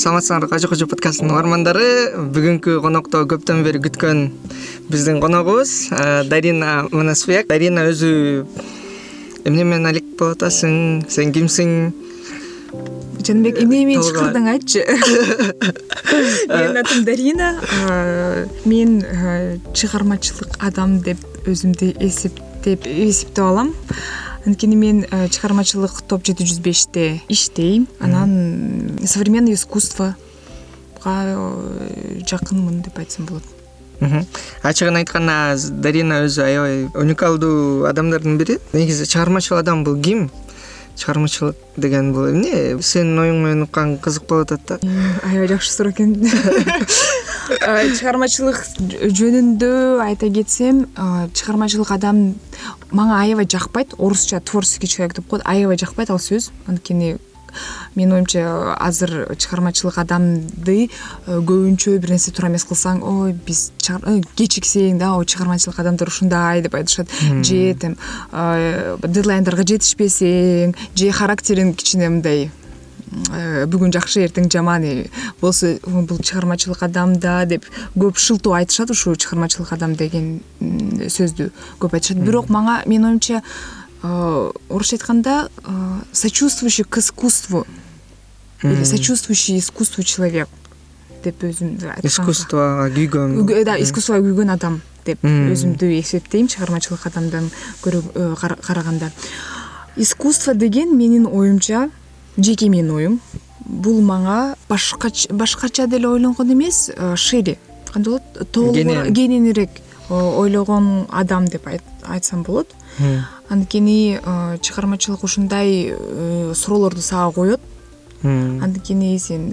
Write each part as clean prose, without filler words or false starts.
Саламатсыңарбы, Кажы подкастынын угармандары. Бүгүнкү конокто көптөн бери күткөн биздин коногубуз Дарина Манасбек. Дарина өзү эмне менен алек болуп атасың? Сен кимсиң? Жанбек, эмне менен чакырдың, айтчы. Менин атым Дарина. Мен чыгармачылык адам деп өзүмдү эсептеп алам. Анткени мен чыгармачылык топ 705-те иштейм. Анан современное искусствого жакынмын деп айтсам болот. Ачыгын айтканда, Дарина өзү аябай уникалдуу адамдардын бири. Негизи чыгармачыл адам бул ким? Чыгармачылык деген бул эмне? Сенин оюң менен уккан кызык болуп атат да. Аябай жакшы суроо экен. Чыгармачылык жөнүндө айта кетсем, чыгармачылык адам мага аябай жакпайт. Орусча творческий человек деп коет. Аябай жакпайт ал сөз. Анткени менин оюмча азыр чыгармачылык адамды көбүнчө бир нерсе туура эмес кылсаң, ой, биз кечиксең да, ой, чыгармачылык адамдар ушундай деп айтышат. Же дедлайндарга жетишпесең, же характерин кичине мындай бүгүн жакшы, эртең жаман болсо, бул чыгармачылык адам да деп көп шылтоо айтышат. Ушу чыгармачылык адам деген сөздү көп айтышат. Бирок мага менин оюмча орусча айтканда сочувствующий к искусству или сочувствующий искусству человек деп өзүмдү айткам. Искусствого күйгөн. Да, искусствого күйгөн адам деп өзүмдү эсептейм чыгармачылык адамдан караганда. Искусство деген менин оюмча, жеке менин оюм, бул мага башкача деле ойлонгон эмес, шире, кандай болот, толугураак, кененирээк ойлогон адам деп айтсам болот. Анткени чыгармачылык ушундай суроолорду сага коет. Анткени сен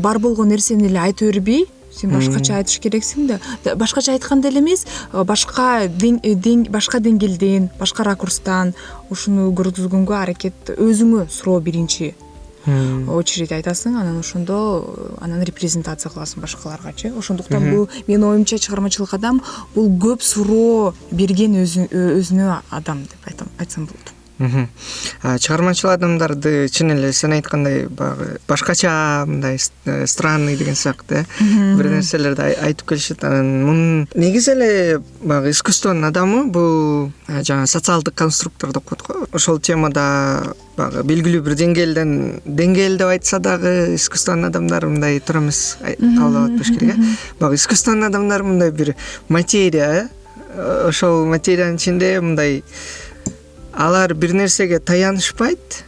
бар болгон нерсени эле айта бербей, сен башкача айтыш керексиң да. Башкача айтканда эле эмес, башка деңгээлден, башка ракурстан ушуну көргөзгөнгө аракет, өзүңө суроо биринчи очередь айтасың, анан ошондо репрезентация кыласың башкаларгачы. Ошондуктан бул менин оюмча чыгармачылык адам бул көп суроо берген өзүнө адам деп айтсам болот. Чыгармачыл адамдарды чын эле сен айткандай баягы башкача, мындай странный деген сыяктуу бир нерселерди айтып келишет. Анан мунун негизи эле баягы искусствонун адамы бул жаңа социалдык конструктор деп коет го. Ошол темада баягы белгилүү бир деңгээл деп айтса дагы искусствонун адамдар мындай туура эмес кабыл алып болуш керек. Баягы искусствонун адамдар мындай бир материя, ошол материянын ичинде мындай алар бир нерсеге таянышпайт.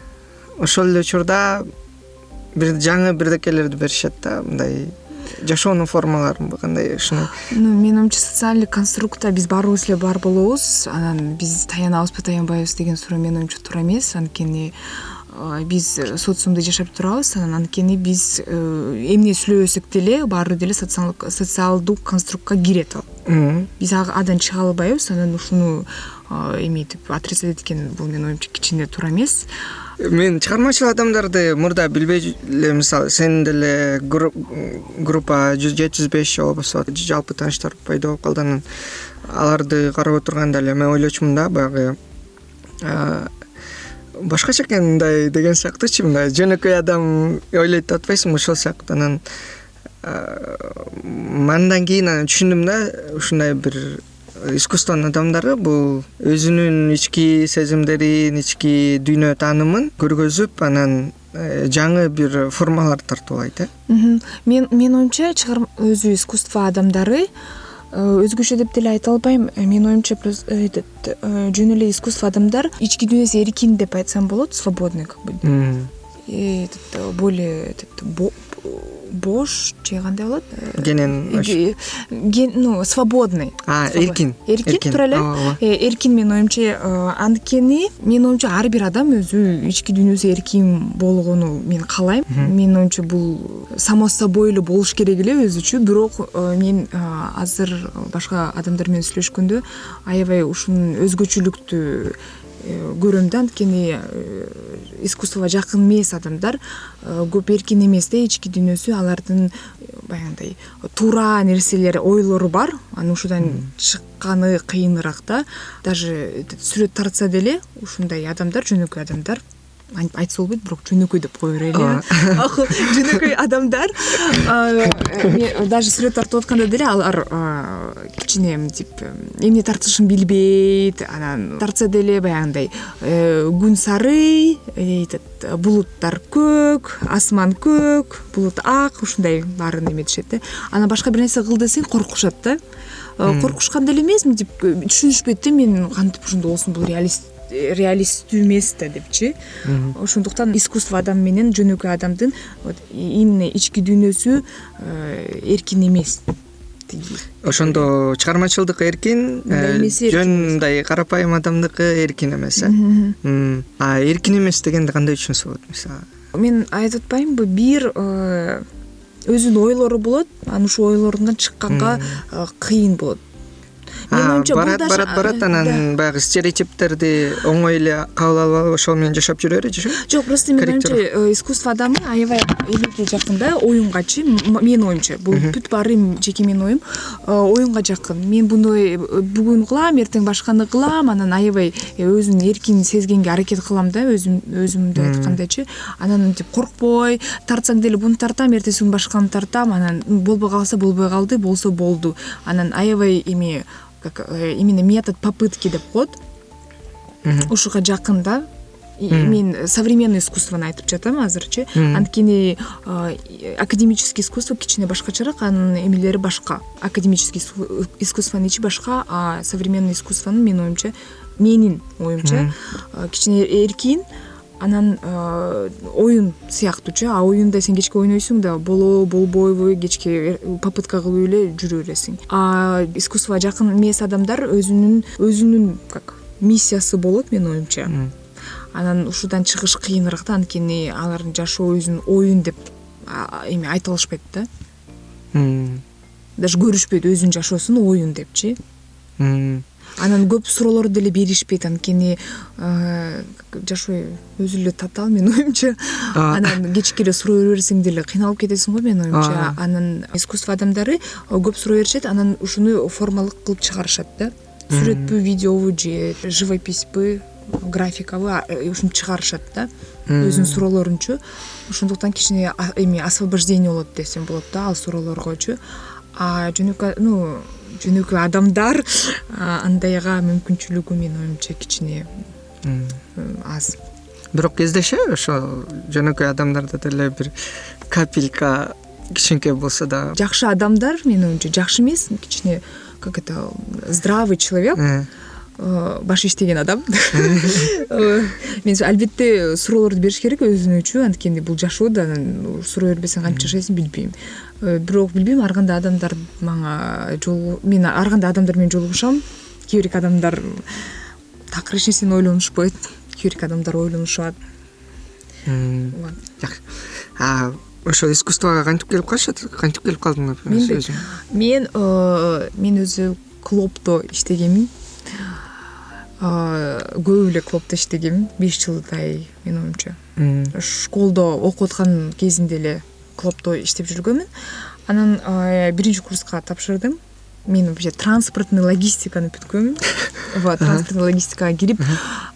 Ошол эле учурда бир жаңы бирдекелерди беришет да, мындай жашоонун формаларын кандай ушуну. Менин оюмча социалдык конструкция биз баарыбыз эле бар болобуз. Анан биз таянабызбы, таянбайбыз деген суроо менин оюмча туура эмес. Анткени биз социумда жашап турабыз. Анткени биз эмне сүйлөбөсөк деле баары деле социалдык конструктка кирет ал. Биз адан чыга албайбыз. Анан ушуну эметип отрицать эткен бул менин оюмча кичине туура эмес. Мен чыгармачыл адамдарды мурда билбей эле, мисалы сен деле группа 705 же болбосо жалпы тааныштар пайда болуп калды. Анан аларды карап отурганда эле мен ойлочумун да, баягы башкача экен мындай деген сыяктуучу, мындай жөнөкөй адам ойлойт деп атпайсыңбы, ошол сыяктуу. Анан мандан кийин түшүндүм да, ушундай бир искусствонун адамдары бул өзүнүн ички сезимдерин, ички дүйнө таанымын көргөзүп, анан жаңы бир формалар тартуулайт. Менин оюмча өзү искусство адамдары өзгөчө деп деле айта албайм. Менин оюмча жөн эле искусство адамдар ички дүйнөсү эркин деп айтсам болот, свободный как бы. Более бош же кандай болот? Свободный. Эркин туура эле. Эркин менин оюмча, анткени менин оюмча ар бир адам өзү ички дүйнөсү эркин болгону мен каалайм. Менин оюмча бул само собой эле болуш керек эле өзүчө. Бирок мен азыр башка адамдар менен сүйлөшкөндө аябай ушунун өзгөчөлүктү көрөм да. Анткени искусствого жакын эмес адамдар көп эркин эмес да, ички дүйнөсү, алардын баягындай туура нерселери, ойлору бар. Анан ушудан чыкканы кыйыныраак да. Даже сүрөт тартса деле ушундай адамдар, жөнөкөй адамдар айтса болбойт, бирок жөнөкөй деп кое берели. Жөнөкөй адамдар даже сүрөт тартып атканда деле алар кичине мынтип эмне тартышын билбейт. Анан тартса деле баягындай күн сары, булуттар көк, асман көк, булут ак, ушундай баарын эметишет да. Анан башка бир нерсе кыл десең коркушат да. Коркушкан деле эмес, мынтип түшүнүшпөйт да, мен кантип ушундай болсун, бул реалисттүү эмес да депчи. Ошондуктан искусство адам менен жөнөкөй адамдын именно ички дүйнөсү эркин эмес. Ошондо чыгармачылдык эркин, жөндөй карапайым адамдыкы эркин эмес. А эркин эмес дегенди кандай түшүнсө болот мисалы? Мен айтып атпаймынбы, бир өзүнүн ойлору болот, анан ушул ойлорунан чыкканга кыйын болот. Барат анан баягы стереотиптерди оңой эле кабыл алып ошол менен жашап жүрө берет. Жок, просто менин оюмча искусство адамы аябай элге жакын да, оюнгачы. Менин оюмча, бул бүт баары жеке менин оюм, оюнга жакын. Мен буну бүгүн кылам, эртең башканы кылам, анан аябай өзүмдүн эркин сезгенге аракет кылам да, өзүмдү айткандачы. Анан мынтип коркпой, тартсаң деле буну тартам, эртеси күнү башканы тартам, анан болбой калса болбой калды, болсо болду. Анан аябай именно метод попытки деп коет. Ушуга жакын да. Мен современный искусствону айтып жатам азырчы. Анткени академический искусство кичине башкачараак, анын эмелери башка. Академический искусствонун ичи башка, а современный искусствонун менин оюмча кичине эркин. Анан оюн сыяктуучу, а оюнда сен кечке ойнойсуң да, болбойбу, кечке попытка кылып эле жүрө бересиң. А искусствого жакын эмес адамдар өзүнүн как миссиясы болот менин оюмча. Анан ушудан чыгыш кыйыныраак да, анткени алардын жашоо өзүнүн оюн деп эме айта алышпайт да. Даже көрүшпөйт өзүнүн жашоосун оюн депчи. Анан көп суроолорду деле беришпейт, анткени жашоо өзү эле татаал менин оюмча. Анан кечке эле суроо берсең деле кыйналып кетесиң го менин оюмча. Анан искусство адамдары көп суроо беришет, анан ушуну формалык кылып чыгарышат да. Сүрөтпү, видеобу же живописпи, графикабы ушуну чыгарышат да. Өзүнүн суроолорунчу. Ошондуктан кичине освобождение болот десем болот да, ал суроолоргочу. А жөнөкөй адамдар андайга мүмкүнчүлүгү менин оюмча кичине аз. Бирок кездеше ошо жөнөкөй адамдарда деле бир капелька кичинекей болсо да. Жакшы адамдар менин оюмча жакшы эмес, кичине как это здравый человек, баш иштеген адам. Мен албетте суроолорду бериш керек өзүнүчө, анткени бул жашоодо суроо бербесең кантип жашайсың билбейм. Бирок билбейм, ар кандай адамдар мен ар кандай адамдар менен жолугушам. Кээ бир адамдар такыр эч нерсени ойлонушпайт, кээ бир адамдар ойлонушат. Жакшы. Ошо искусствого кантип келип калышат? Кантип келип калдың өзүң? Мен өзү клопто иштегенмин. Көп эле клопто иштегенмин, 5 жылдай менин оюмча. Школдо окуп аткан кезинде эле клопто иштеп жүргөнмүн. Анан 1-чи курска тапшырдым. Мен вообще транспортный логистиканы бүткөнмүн. Транспортный логистикага кирип,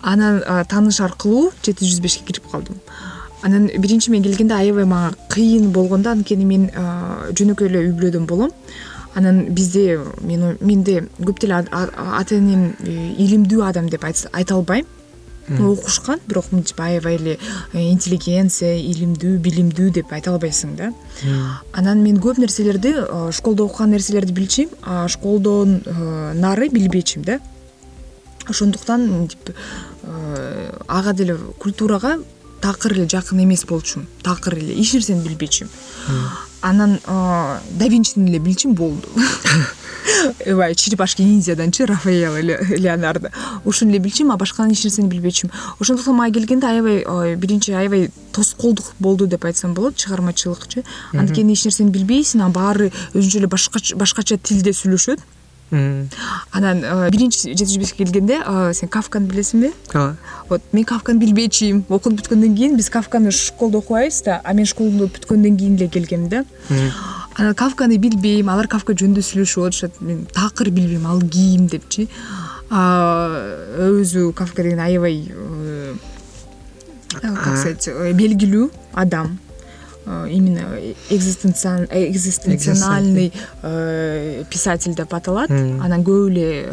анан тааныш аркылуу 705ке кирип калдым. Анан биринчи мен келгенде аябай мага кыйын болгондо, анткени мен жөнөкөй эле үй бүлөдөн болом. Анан менде көп деле ата-энем илимдүү адам деп айта албайм. Окушкан, бирок мынтип аябай эле интеллигенция, илимдүү, билимдүү деп айта албайсың да. Анан мен көп нерселерди, школдо окуган нерселерди билчим, а школдон нары билбейчим да. Ошондуктан мынтип ага деле культурага такыр эле жакын эмес болчумун. Такыр эле эч нерсени билбейчим. Анан Да Винчини эле билчим, болду. Черепашки ниндзяданчы Рафаэлло, Леонардо. Ушуну эле билчим, а башканы эч нерсени билбейчим. Ошондуктан мага келгенде аябай тоскоолдук болду деп айтсам болот, чыгармачылыкчы. Анткени эч нерсени билбейсиң, а баары өзүнчө эле башкача тилде сүйлөшөт. Анан 1-чи 705ке келгенде сен Кафканы билесиңби? Мен Кафканы билбейчим. Окуп бүткөндөн кийин биз Кафканы школдо окубайбыз да, а мен школдо бүткөндөн кийин эле келгем да. Анан Кафканы билбейм, алар Кафка жөнүндө сүйлөшүп атышат. Мен такыр билбейм, ал ким депчи. Өзү Кафка деген аябай сказать, белгилүү адам, именно экзистенциональный писатель деп аталат. Анан көп эле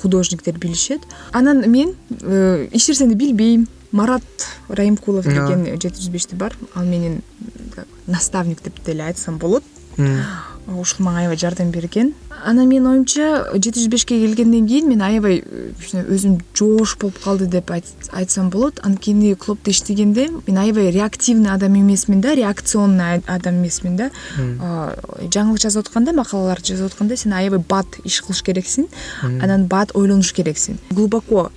художниктер билишет. Анан мен эч нерсени билбейм. Марат Раимкулов деген 705 бар. Ал менин наставник деп деле айтсам болот. Ушул мага аябай жардам берген. Анан менин оюмча 705 келгенден кийин мен аябай өзүм жоош болуп калды деп айтсам болот. Анткени клубда иштегенде мен аябай реактивный адам эмесмин да, реакционный адам эмесмин да. Жаңылык жазып атканда, макалаларды жазып атканда сен аябай бат иш кылыш керексиң, анан бат ойлонуш керексиң. Глубоко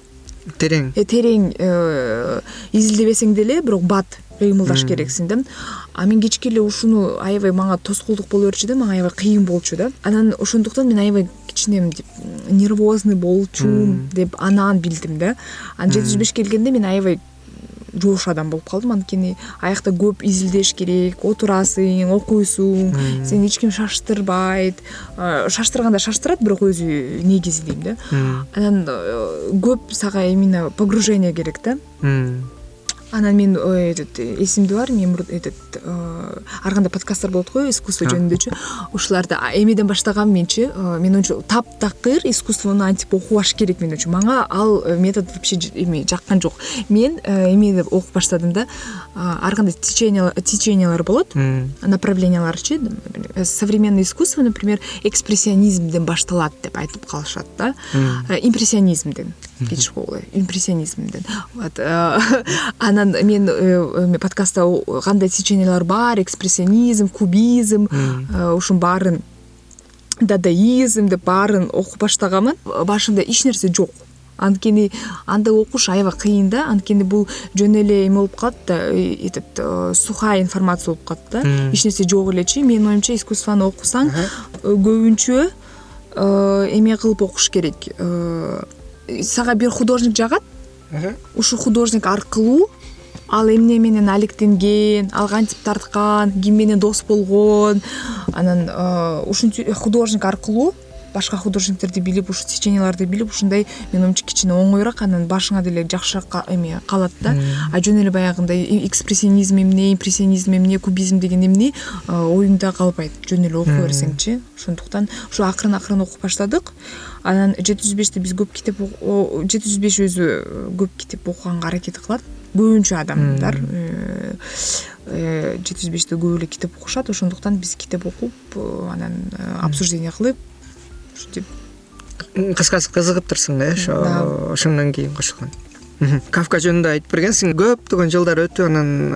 терең изилдебесең деле, бирок бат кыймылдаш керексиң да. А мен кечке эле ушуну аябай мага тоскоолдук болуп берчү да, мага аябай кыйын болчу да. Анан ошондуктан мен аябай кичинем деп нервозный болчумун деп анан билдим да. Анан 705 келгенде мен аябай жоош адам болуп калдым, анткени аякта көп изилдеш керек, отурасың, окуйсуң, сени эч ким шаштырбайт. Шаштырганда шаштырат, бирок өзү негизи дейм да. Анан көп сага именно погружение керек да. Анан мен эсимде бар, мен ар кандай подкасттар болот го искусство жөнүндөчү. Ушуларды эмеден баштагам менчи. Мен оюнча таптакыр искусствону антип окубаш керек мен үчүн. Мага ал метод вообще жаккан жок. Мен эмеде окуп баштадым да. Ар кандай течениялар болот, направленияларчы. Современное искусство, например, экспрессионизмден башталат деп айтып калышат да. Импрессионизмден. Импрессионизмден. Анан мен подкастта кандай течениялар бар, экспрессионизм, кубизм, ушун баарын, дадаизм деп баарын окуп баштаганмын. Башында эч нерсе жок. Анткени анда окуш аябай кыйын да, анткени бул жөн эле эме болуп калат да, сухая информация болуп калат да. Эч нерсе жок элечи. Менин оюмча искусствону окусаң көбүнчө эме кылып окуш керек. Сага бир художник жагат. Ушул художник аркылуу ал эмне менен алектенген, ал кантип тарткан, ким менен дос болгон, анан ушунча художник аркылуу башка художниктерди билип, ушу теченияларды билип, ушундай менин оюмча кичине оңоюраак, анан башыңа деле жакшыраак эме калат да. А жөн эле баягындай экспрессионизм эмне, импрессионизм эмне, кубизм деген эмне оюңда калбайт. Жөн эле окуп берсеңчи. Ошондуктан ушу акырын окуп баштадык. Анан 705те биз көп китеп 705 өзү көп китеп окуганга аракет кылат. Көбүнчө адамдар 705те көп эле китеп окушат. Ошондуктан биз китеп окуп, анан обсуждение кылып, ушинтип кыскасы кызыгыптырсың да, ошондон кийин кошулган. Кафка жөнүндө айтып бергенсиң, көптөгөн жылдар өтүп анан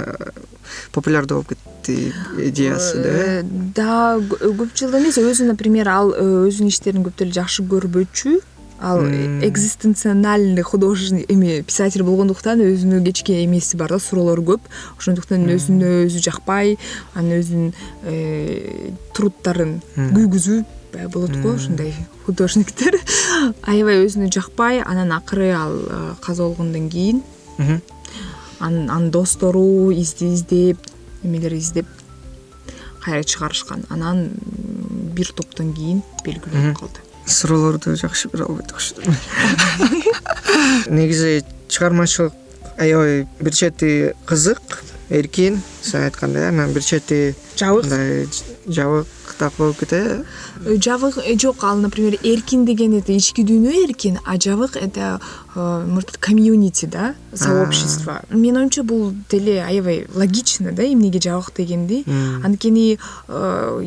популярдуу болуп кетти идеясы да. Да, көп жыл эмес, өзү, например, ал өзүнүн иштерин көп деле жакшы көрбөчү. Ал экзистенциональный художник писатель болгондуктан өзүнүн кечке эмеси бар да, суроолору көп. Ошондуктан өзүнө өзү жакпай, анан өзүнүн трудтарын күйгүзүп болот го, ушундай художниктер. Аябай өзүнө жакпай, анан акыры ал каза болгондон кийин анын достору издеп, эмелер издеп кайра чыгарышкан. Анан бир топтон кийин белгилүү болуп калды. Суроолорду жакшы бере албайт окшойт. Негизи чыгармачылык аябай бир чети кызык, эркин, сен айткандай, анан бир чети жабык так болуп кетеби? Жабык жок, ал, например, эркин деген это ички дүйнө эркин, а жабык это может быть комьюнити да, сообщество. Менин оюмча бул деле аябай логично да, эмнеге жабык дегенди. Анткени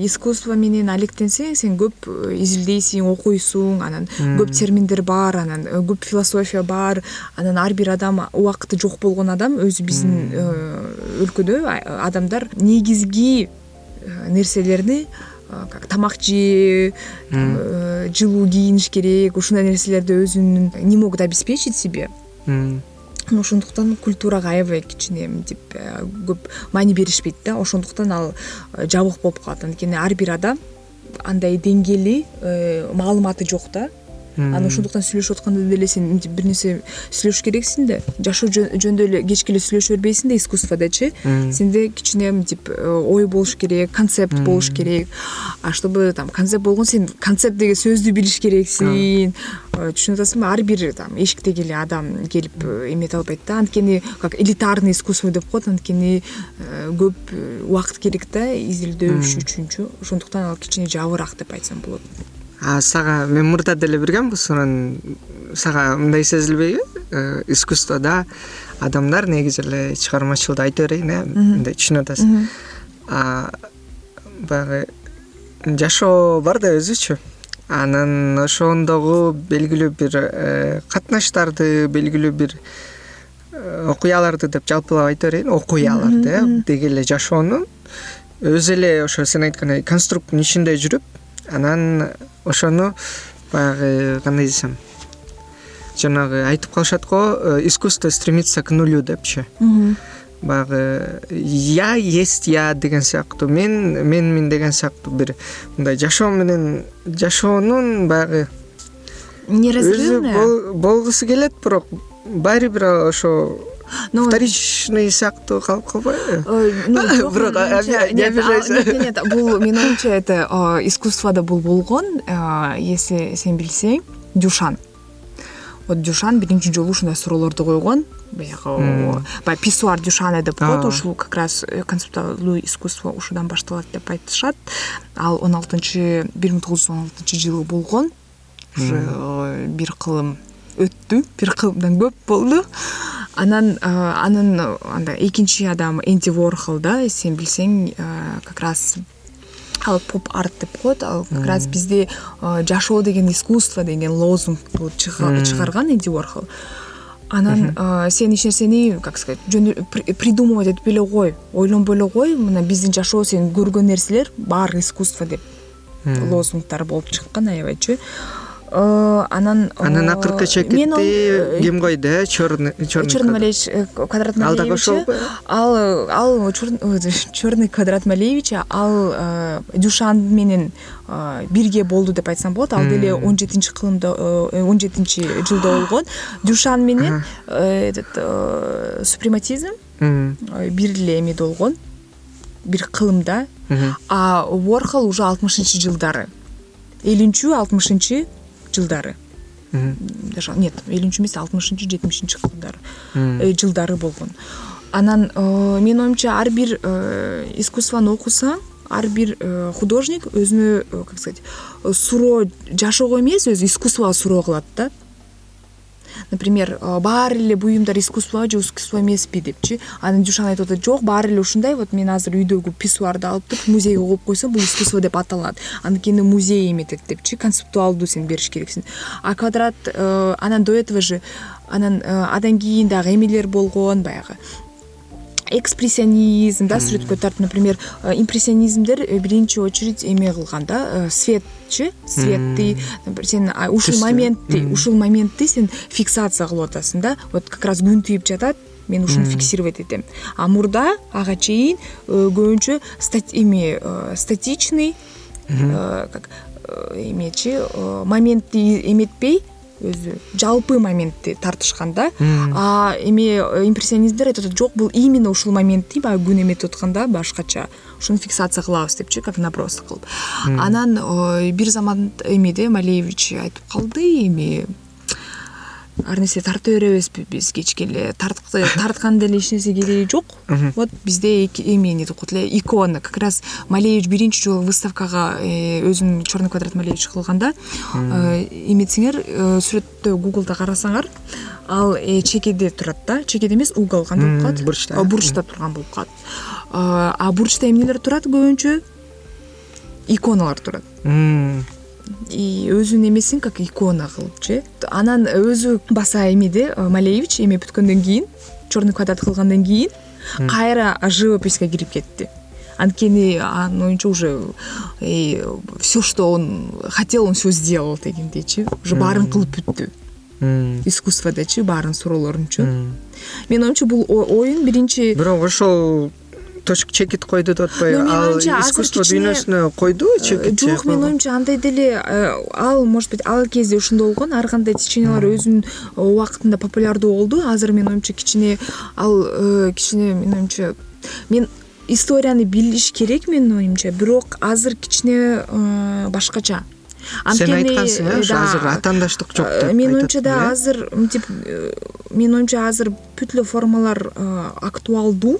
искусство менен алектенсең, сен көп изилдейсиң, окуйсуң, анан көп терминдер бар, анан көп философия бар, анан ар бир адам убакыты жок болгон адам, өзү биздин өлкөдө адамдар негизги нерселерди, как тамак жеп, жылуу кийиниш керек, ушундай нерселерди өзүнүн не могут обеспечить себе. Ошондуктан культурага аябай кичине деп көп маани беришпейт да. Ошондуктан ал жабык болуп калат. Анткени ар бир адам андай деңгээли маалыматы жок да. анан ошондуктан сүйлөшүп атканда деле сен бир нерсе сүйлөшүш керексиң да, жашоо жөнүндө эле кечке эле сүйлөшө бербейсиң да искусстводочу. Сенде кичине мынтип ой болуш керек, концепт болуш керек. А чтобы там концепт болгон, сен концепт деген сөздү билиш керексиң. Түшүнүп атасыңбы? Ар бир там эшиктеги эле адам келип эмете албайт да. Анткени как элитарный искусство деп коет, анткени көп убакыт керек да изилдөөш үчүнчү. Ошондуктан ал кичине жабыраак деп айтсам болот. Сага мен мурда деле бергем сонун, сага мындай сезилбейби? Искусствода адамдар негизи эле чыгармачылыкты айта берейин, мындай түшүнүп атасың. Баягы жашоо бар да өзүчү. Анан ошондогу белгилүү бир катнаштарды, белгилүү бир окуяларды деп жалпылап айта берейин, окуяларды деги эле жашоонун өзү эле ошо сен айткандай конструкттун ичинде жүрүп, анан ошону баягы кандай десем, жанагы айтып калышат го, искусство стремится к нулю депчи. Баягы я есть я деген сыяктуу, мен деген сыяктуу бир мындай жашоо менен жашоонун баягы неразрывный болгусу келет, бирок баары бир ошо вторичный сыяктуу калып калбайбы? Бирок нет, бул менин оюмча это искусствода бул болгон, если сен билсең, Дюшан. Вот Дюшан биринчи жолу ушундай суроолорду койгон. Баягы писсуар Дюшана деп коет, ушул как раз концептуалдуу искусство ушудан башталат деп айтышат. Ал 1916 жылы болгон. Уже бир кылым өттү, бир кылымдан көп болду. Анан анда экинчи адам Энди Ворхол да, сен билсең, как раз ал поп-арт деп коет, ал как раз бизде жашоо деген искусство деген лозунгду чыгарган Энди Ворхол. Анан сен эч нерсени, как сказать, придумывать этип эле кой, ойлонбой эле кой, мына биздин жашоо сен көргөн нерселер баары искусство деп лозунгдар болуп чыккан, аябайчы. Анан акыркы чекитти ким койду? Черный Малевич, Квадрат Малевич. Ал Черный Квадрат Малевич, ал Дюшан менен бирге болду деп айтсам болот. Ал деле 17-чи кылымда, 17-чи жылда болгон. Дюшан менен этот супрематизм бир эле эме болгон, бир кылымда. А Ворхол уже 60-чы жылдары. 50-60-чы жылдары. Нет, 50-чы эмес, 60-чы, 70-чи жылдары болгон. Анан менин оюмча ар бир искусствону окусаң, ар бир художник өзүнө, как сказать, суроо жашоого эмес, өзү искусствого суроо кылат да. Например, баары эле буюмдар искусство же искусство эмеспи депчи. Анан Дюшан айтып атат, жок, баары эле ушундай. Вот мен азыр үйдөгү писсуарды алып туруп музейге коюп койсом, бул искусство деп аталат. Анткени музей эметет депчи, концептуалдуу сен бериш керексиң. А Квадрат анан до этого же андан кийин дагы эмелер болгон, баягы экспрессионизм да, сүрөткө тартып, например, импрессионизмдер биринчи очередь эме кылган да, светти, сен ушул моментти сен фиксация кылып атасың да. Вот как раз күн тийип жатат, мен ушуну фиксировать этем. А мурда ага чейин көбүнчө статичный, как эмечи, моментти эметпей, өзү жалпы моментти тартышкан да. А эме импрессионизмдер айтат, жок, бул именно ушул моментти баягы күн эметип атканда башкача ушуну фиксация кылабыз депчи, как набросок кылып. Анан бир заман эмеде Малевич айтып калды, эми ар нерсе тарта беребизби биз кечке эле, тарткан деле эч нерсе кереги жок. Вот бизде эмени деп коет эле икона. Как раз Малевич биринчи жолу выставкага өзүн Черный Квадрат Малевич кылганда, эметсеңер, сүрөттө Google'да карасаңар, ал чекеде турат да, чекеде эмес, угол кандай болуп калат? Бурчта турган болуп калат. А бурчта эмнелер турат көбүнчө? Иконалар турат. И өзүнүн эмесин как икона кылыпчы. Анан өзү баса эмеде Малевич эме бүткөндөн кийин, Черный Квадрат кылгандан кийин кайра живописке кирип кетти. Анткени анын оюнча уже все, что он хотел, он все сделал дегендейчи. Уже баарын кылып бүттү. Искусстводочу баарын суроолорунчу. Менин оюмча бул оюн биринчи. Бирок ошол точка чекит койду деп атпайбы, Менин ал оюмча, азыр искусство кичине- дүйнөсүнө койдубу чекит? Жок, менин оюмча андай деле ал может быть ал кезде ошондой болгон, ар кандай течениялар өзүнүн убактында популярдуу болду. Азыр менин оюмча кичине менин оюмча мен историяны билиш керек менин оюмча, бирок азыр кичине башкача. Сен айткансың, ошо азыр атаандаштык жок деп. Менин оюмча да азыр мынтип менин оюмча азыр бүт эле формалар актуалдуу.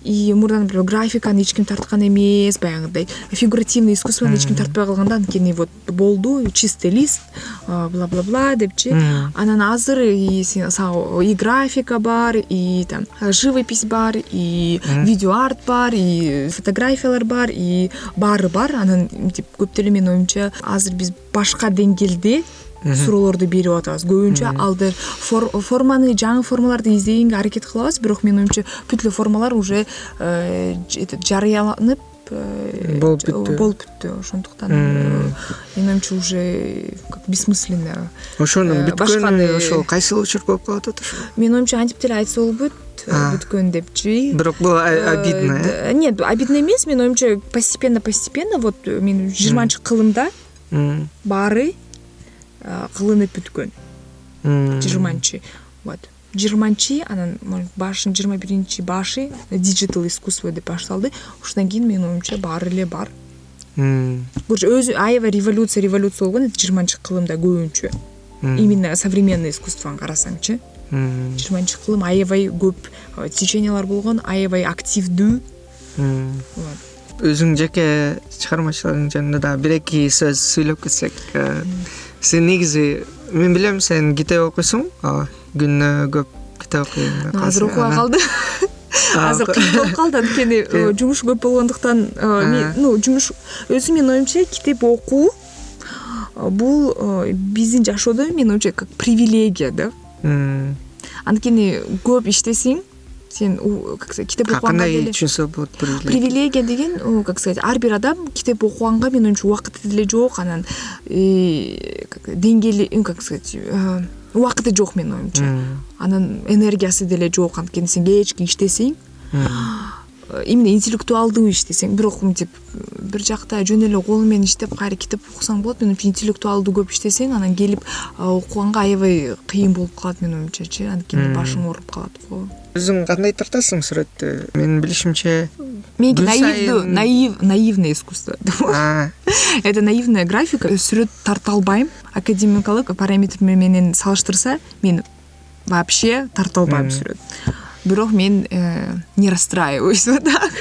И мурдан, например, графиканы эч ким тарткан эмес, баягыдай фигуративный искусствону эч ким тартпай калганда, анткени вот болду чистый лист, бла-бла-бла депчи. Анан азыр и графика бар, и там живопись бар, и видеоарт бар, и фотографиялар бар, и баары бар. Анан мынтип көп деле менин оюмча азыр биз башка деңгээлде суроолорду берип атабыз. Көбүнчө алды форманы, жаңы формаларды издегенге аракет кылабыз, бирок менин оюмча бүт эле формалар уже жарыяланып болуп бүттү. Ошондуктан менин оюмча уже как бессмысленно. Ошонун бүткөнү ошол кайсыл учур болуп калат ошо? Менин оюмча антип деле айтса болбойт, бүткөн депчи. Бирок бул обидно. Нет, обидно эмес. Менин оюмча постепенно вот мен 20-кылымда баары кылынып бүткөн. 20-чы. Вот. 20-чы, анан башын 21-чи башы диджитал искусство деп башталды. Ошондон кийин менин оюмча баары эле бар. Короче, өзү аябай революция болгон 20-чы кылымда көбүнчө. Именно современное искусствону карасаңчы. 20-чы кылым аябай көп течениялар болгон, аябай активдүү. Өзүң жеке чыгармачылыгың жөнүндө да бир-эки сөз сүйлөп кетсек. Сен негизи, мен билем, сен китеп окуйсуң, күнүнө көп китеп окуйсуң. Азыр окубай калды. Азыр кыйын болуп калды, анткени жумуш көп болгондуктан, жумуш өзү менин оюмча китеп окуу бул биздин жашоодо менин оюмча как привилегия да. Анткени көп иштесең, сен китеп окуганга деле. Кандай түшүнсө болот привилегия деген, как сказать, ар бир адам китеп окуганга менин оюмча убакыты деле жок, анан деңгээли, как сказать, убакыты жок менин оюмча. Анан энергиясы деле жок, анткени сен кечки иштесең, именно интеллектуалдуу иштесең, бирок мынтип бир жакта жөн эле кол менен иштеп кайра китеп окусаң болот. Менин оюмча интеллектуалдуу көп иштесең, анан келип окуганга аябай кыйын болуп калат менин оюмча, анткени башың ооруп калат го. Өзүң кандай тартасың сүрөттү? Менин билишимче, меники наивное искусство. Это наивная графика. Сүрөт тарта албайм. Академикалык параметр менен салыштырса, мен вообще тарта албайм сүрөт. Бирок мен не расстраиваюсь вот так.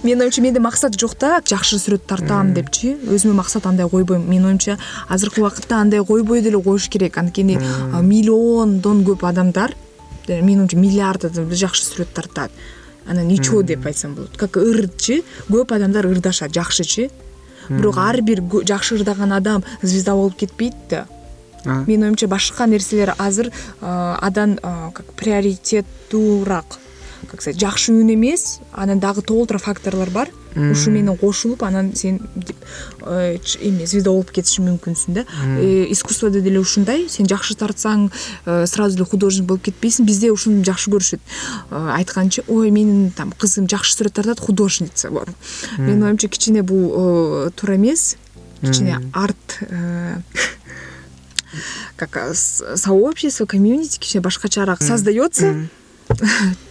Менин оюмча менде максат жок да, жакшы сүрөт тартам депчи. Өзүмө максат андай койбойм. Менин оюмча азыркы убакытта андай койбой деле коюш керек. Анткени миллиондон көп адамдар, менин оюмча миллиард адам жакшы сүрөт тартат. Анан ничего деп айтсам болот. Как ырчы, көп адамдар ырдашат, жакшычы. Бирок ар бир жакшы ырдаган адам звезда болуп кетпейт да. Менин оюмча башка нерселер азыр адан как приоритеттуураак, как сказать, жакшы үн эмес, анан дагы толтура факторлор бар. Ушу менен кошулуп, анан сен звезда болуп кетиши мүмкүнсүң да. Искусстводо деле ушундай, сен жакшы тартсаң сразу эле художник болуп кетпейсиң. Бизде ушуну жакшы көрүшөт. Айтканчы, ой, менин там кызым жакшы сүрөт тартат, художница болот. Менин оюмча кичине бул туура эмес, кичине арт как сообщество, комьюнити кичине башкачараак создается.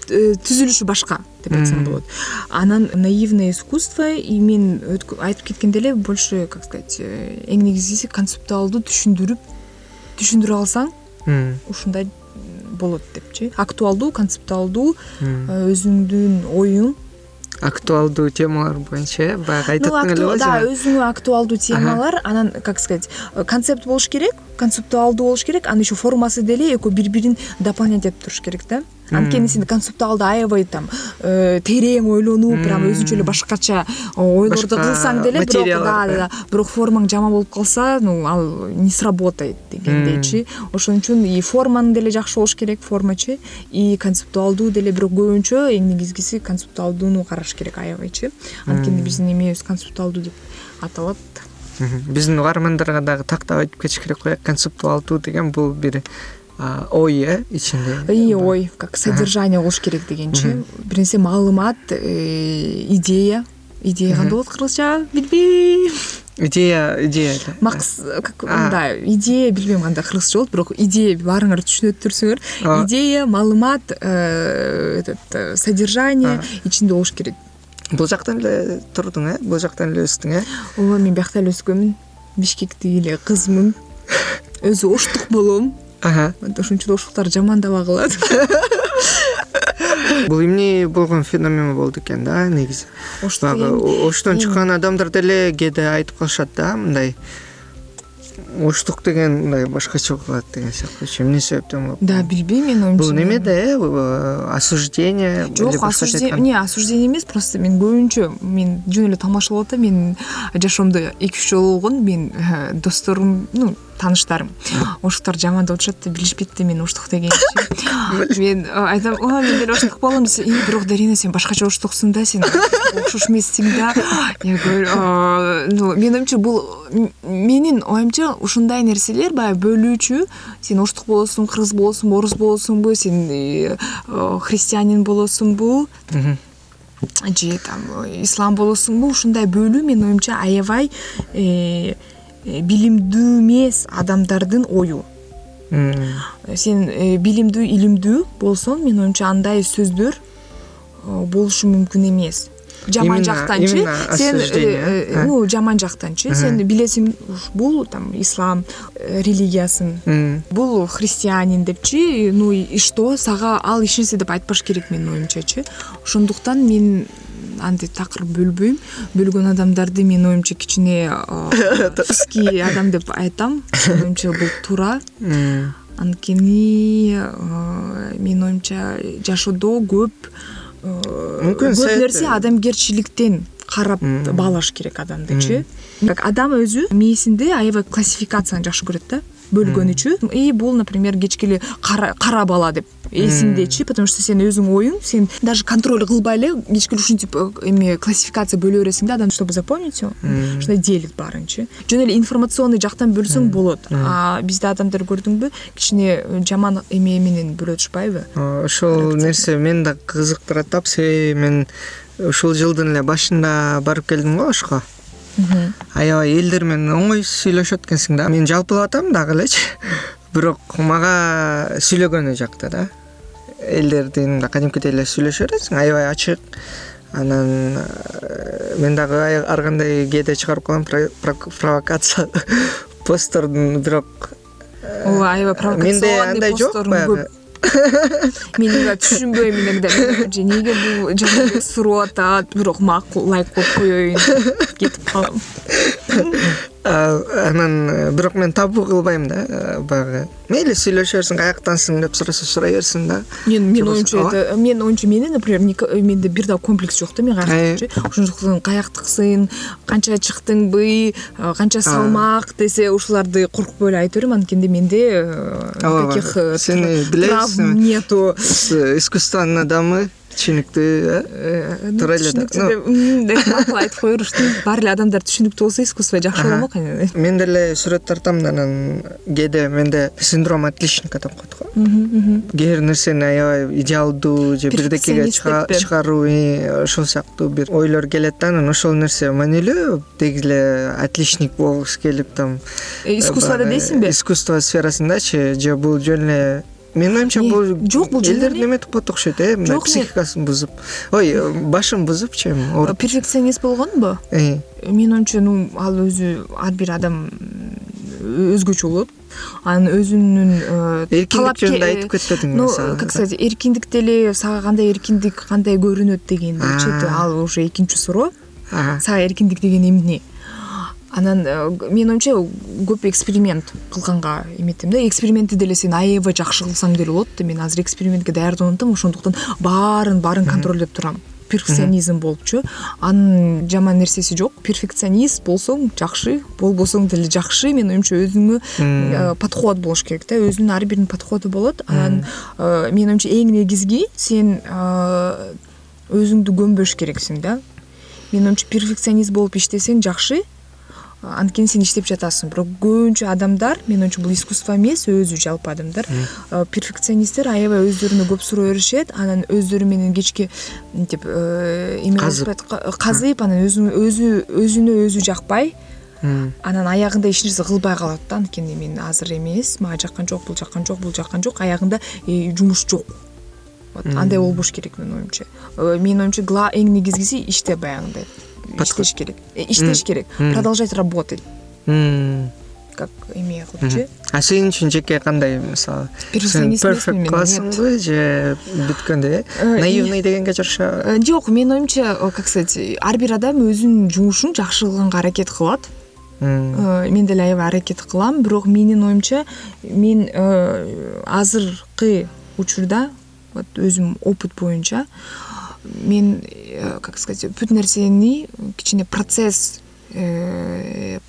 Түзүлүшү башка деп айтсам болот. Анан наивное искусство, и мен айтып кеткенде эле больше, как сказать, эң негизгиси концептуалдуу түшүндүрө алсаң, ушундай болот депчи. Актуалдуу, концептуалдуу, өзүңдүн оюң. Актуалдуу темалар боюнча баягы айтаттың эле да, өзүңө актуалдуу темалар, анан, как сказать, концепт болуш керек, концептуалдуу болуш керек, анан еще формасы деле экөө бири-бирин дополнять этип туруш керек да. Анткени сен концептуалдуу аябай там терең ойлонуп, прям өзүнчө эле башкача ойлорду кылсаң деле, бирок формаң жаман болуп калса, ал не сработает дегендейчи. Ошон үчүн и форманы деле жакшы болуш керек, формачы, и концептуалдуу деле, бирок көбүнчө эң негизгиси концептуалдууну караш керек аябайчы. Анткени биздин эмебиз концептуалдуу деп аталат. Биздин угармандарга дагы тактап айтып кетиш керек го, концептуалдуу деген бул бир ой ичинде ой как содержание болуш керек дегенчи. Бир нерсе маалымат, идея кандай болот кыргызча билбейм. идея Как мындай идея билбейм кандай кыргызча болот, бирок идея баарыңар түшүнөт турсуңар. Идея, маалымат, содержание ичинде болуш керек. Бул жактан эле турдуң, бул жактан эле өстүң, Ооба, мен биякта эле өскөнмүн. Бишкектеги эле кызмын. Өзү оштук болом. Ошон үчүн оштуктар жамандабай калат. Бул эмне болгон феномен болду экен да, негизи. Оштон чыккан адамдар деле кээде айтып калышат да, мындай оштук деген мындай башкача кылат деген сыяктуу. Эмне себептен болот? Да, билбейм, мен оюмча. Бул немеде, осуждение? Жок, осуждение эмес, просто мен көбүнчө мен жөн эле тамашалап атам. Мен жашоомдо 2-3 жолу болгон, мен досторум, тааныштарым оштуктар жамандап отушат да, билишпейт да мен оштук дегенчи. Мен айтам, мен деле оштук болом десе, бирок Дарина, сен башкача оштуксуң да, сен окшош эмессиң да. Мен оюмча бул менин оюмча ушундай нерселер баягы бөлүүчү. Сен оштук болосуң, кыргыз болосуң, орус болосуңбу, сен христианин болосуңбу, же там ислам болосуңбу, ушундай бөлүү мен оюмча аябай билимдүү эмес адамдардын ою. Сен билимдүү, илимдүү болсоң, мен оюмча андай сөздөр болушу мүмкүн эмес. Жаман жактанчы, сен жаман жактанчы, сен билесиң бул там ислам религиясын, бул христианин депчи, и что, сага ал эч нерсе деп айтпаш керек менин оюмчачы. Ошондуктан мен андай такыр бөлбөйм. Бөлгөн адамдарды мен оюмча кичине узкий адам деп айтам. Оюмча бул туура. Анткени мен оюмча жашоодо көп нерсе адамгерчиликтен карап баалаш керек адамдычы. Адам өзү мээсинде аябай классификацияны жакшы көрөт да, бөлгөнүчү. Бул, например, кечкели кара бала деп эсиндечи, потому что сен өзүң оюң, сен даже контроль кылбай эле кечкели ушинтип классификация бөлө бересиң да, адам чтобы запомнить всё. Ушундай делит баарынчы. Жөн эле информационный жактан бөлсөң болот. Бизде адамдар көрдүңбү, кичине жаман эме менен бөлө турушпайбы? Ошол нерсе мени да кызыктырат да, мен ушул жылдын эле башында барып келдим го Ошко. Аябай элдер менен оңой сүйлөшөт экенсиң да. Мен жалпылап атам дагы элечи. Бирок мага сүйлөгөнү жакта да. Элдердин кадимкидей эле сүйлөшө бересиң, аябай ачык. Анан мен дагы ар кандай кээде чыгарып коем провокация посттордун, бирок ооба, аябай провокациялуу посттордун. Мен түшүнбөйм иногда, эмнеге бул жаман суроо атат, бирок макул лайк коюп коеюн, кетип калам. Анан бирок мен табуу кылбайм да, баягы мейли сүйлөшө берсиң, каяктансың деп сурай берсиң да. Мен оюмча менин, например, менде бир да комплекс жок да, мен каяктыкчы. Ошондуктан каяктыксың, канча чыктыңбы, канча салмак десе, ушуларды коркпой эле айта берем, анткенде менде таких травм нету. Искусственный адамы түшүнүктүү туура эле да. Макул айтып коерушты. Баары эле адамдар түшүнүктүү болсо искусство жакшы болмок. Мен деле сүрөт тартам, анан кээде менде синдром отличника деп коет го. Кээ бир нерсени аябай идеалдуу же бирдекеге чыгаруу, ошол сыяктуу бир ойлор келет да, анан ошол нерсе маанилүү, деги эле отличник болгусу келип там искусствода дейсиңби? Искусство сферасындачы, же бул жөн эле мен оюмча бул жок, бул жөн эле эметип коет окшойт, мындай психикасын бузуп, башын бузупчу эми. Перфекционист болгонбу? Мен оюмча, ал өзү ар бир адам өзгөчө болот. Анын өзүнүн эркиндик жөнүндө айтып кетпедиңби? Как сказать, эркиндик деле сага кандай эркиндик, кандай көрүнөт дегендечи, ал уже экинчи суроо. Сага эркиндик деген эмне? Анан мен оюмча көп эксперимент кылганга эметем да. Экспериментти деле сен аябай жакшы кылсаң деле болот да. Мен азыр экспериментке даярданып атам, ошондуктан баарын контролдеп турам. Перфекционизм болупчу. Анын жаман нерсеси жок. Перфекционист болсоң жакшы, болбосоң деле жакшы. Мен оюмча өзүңө подход болуш керек да. Өзүнүн ар биринин подходу болот. Анан мен оюмча эң негизги сен өзүңдү көмбөш керексиң да. Мен оюмча перфекционист болуп иштесең жакшы. анткени сен иштеп жатасың. Бирок көбүнчө адамдар, менин оюмча, бул искусство эмес, өзү жалпы адамдар перфекционисттер аябай өздөрүнө көп суроо беришет, анан өздөрү менен кечке мынтип эме казып, анан өзүнө өзү жакпай, анан аягында эч нерсе кылбай калат да. Анткени мен азыр эмес, мага жаккан жок, бул жаккан жок, аягында жумуш жок. Вот андай болбош керек менин оюмча. Менин оюмча эң негизгиси иште баягындай иштеш керек, продолжать работать. Как эме кылыпчы. А сен үчүн жеке кандай, мисалы, перфекционист эмесмин классыңбы же бүткөндө наивный дегенге жараша? Жок, менин оюмча, как сказать, ар бир адам өзүнүн жумушун жакшы кылганга аракет кылат. Мен деле аябай аракет кылам, бирок менин оюмча, мен азыркы учурда, вот өзүм опыт боюнча, мен, как сказать, бүт нерсени кичине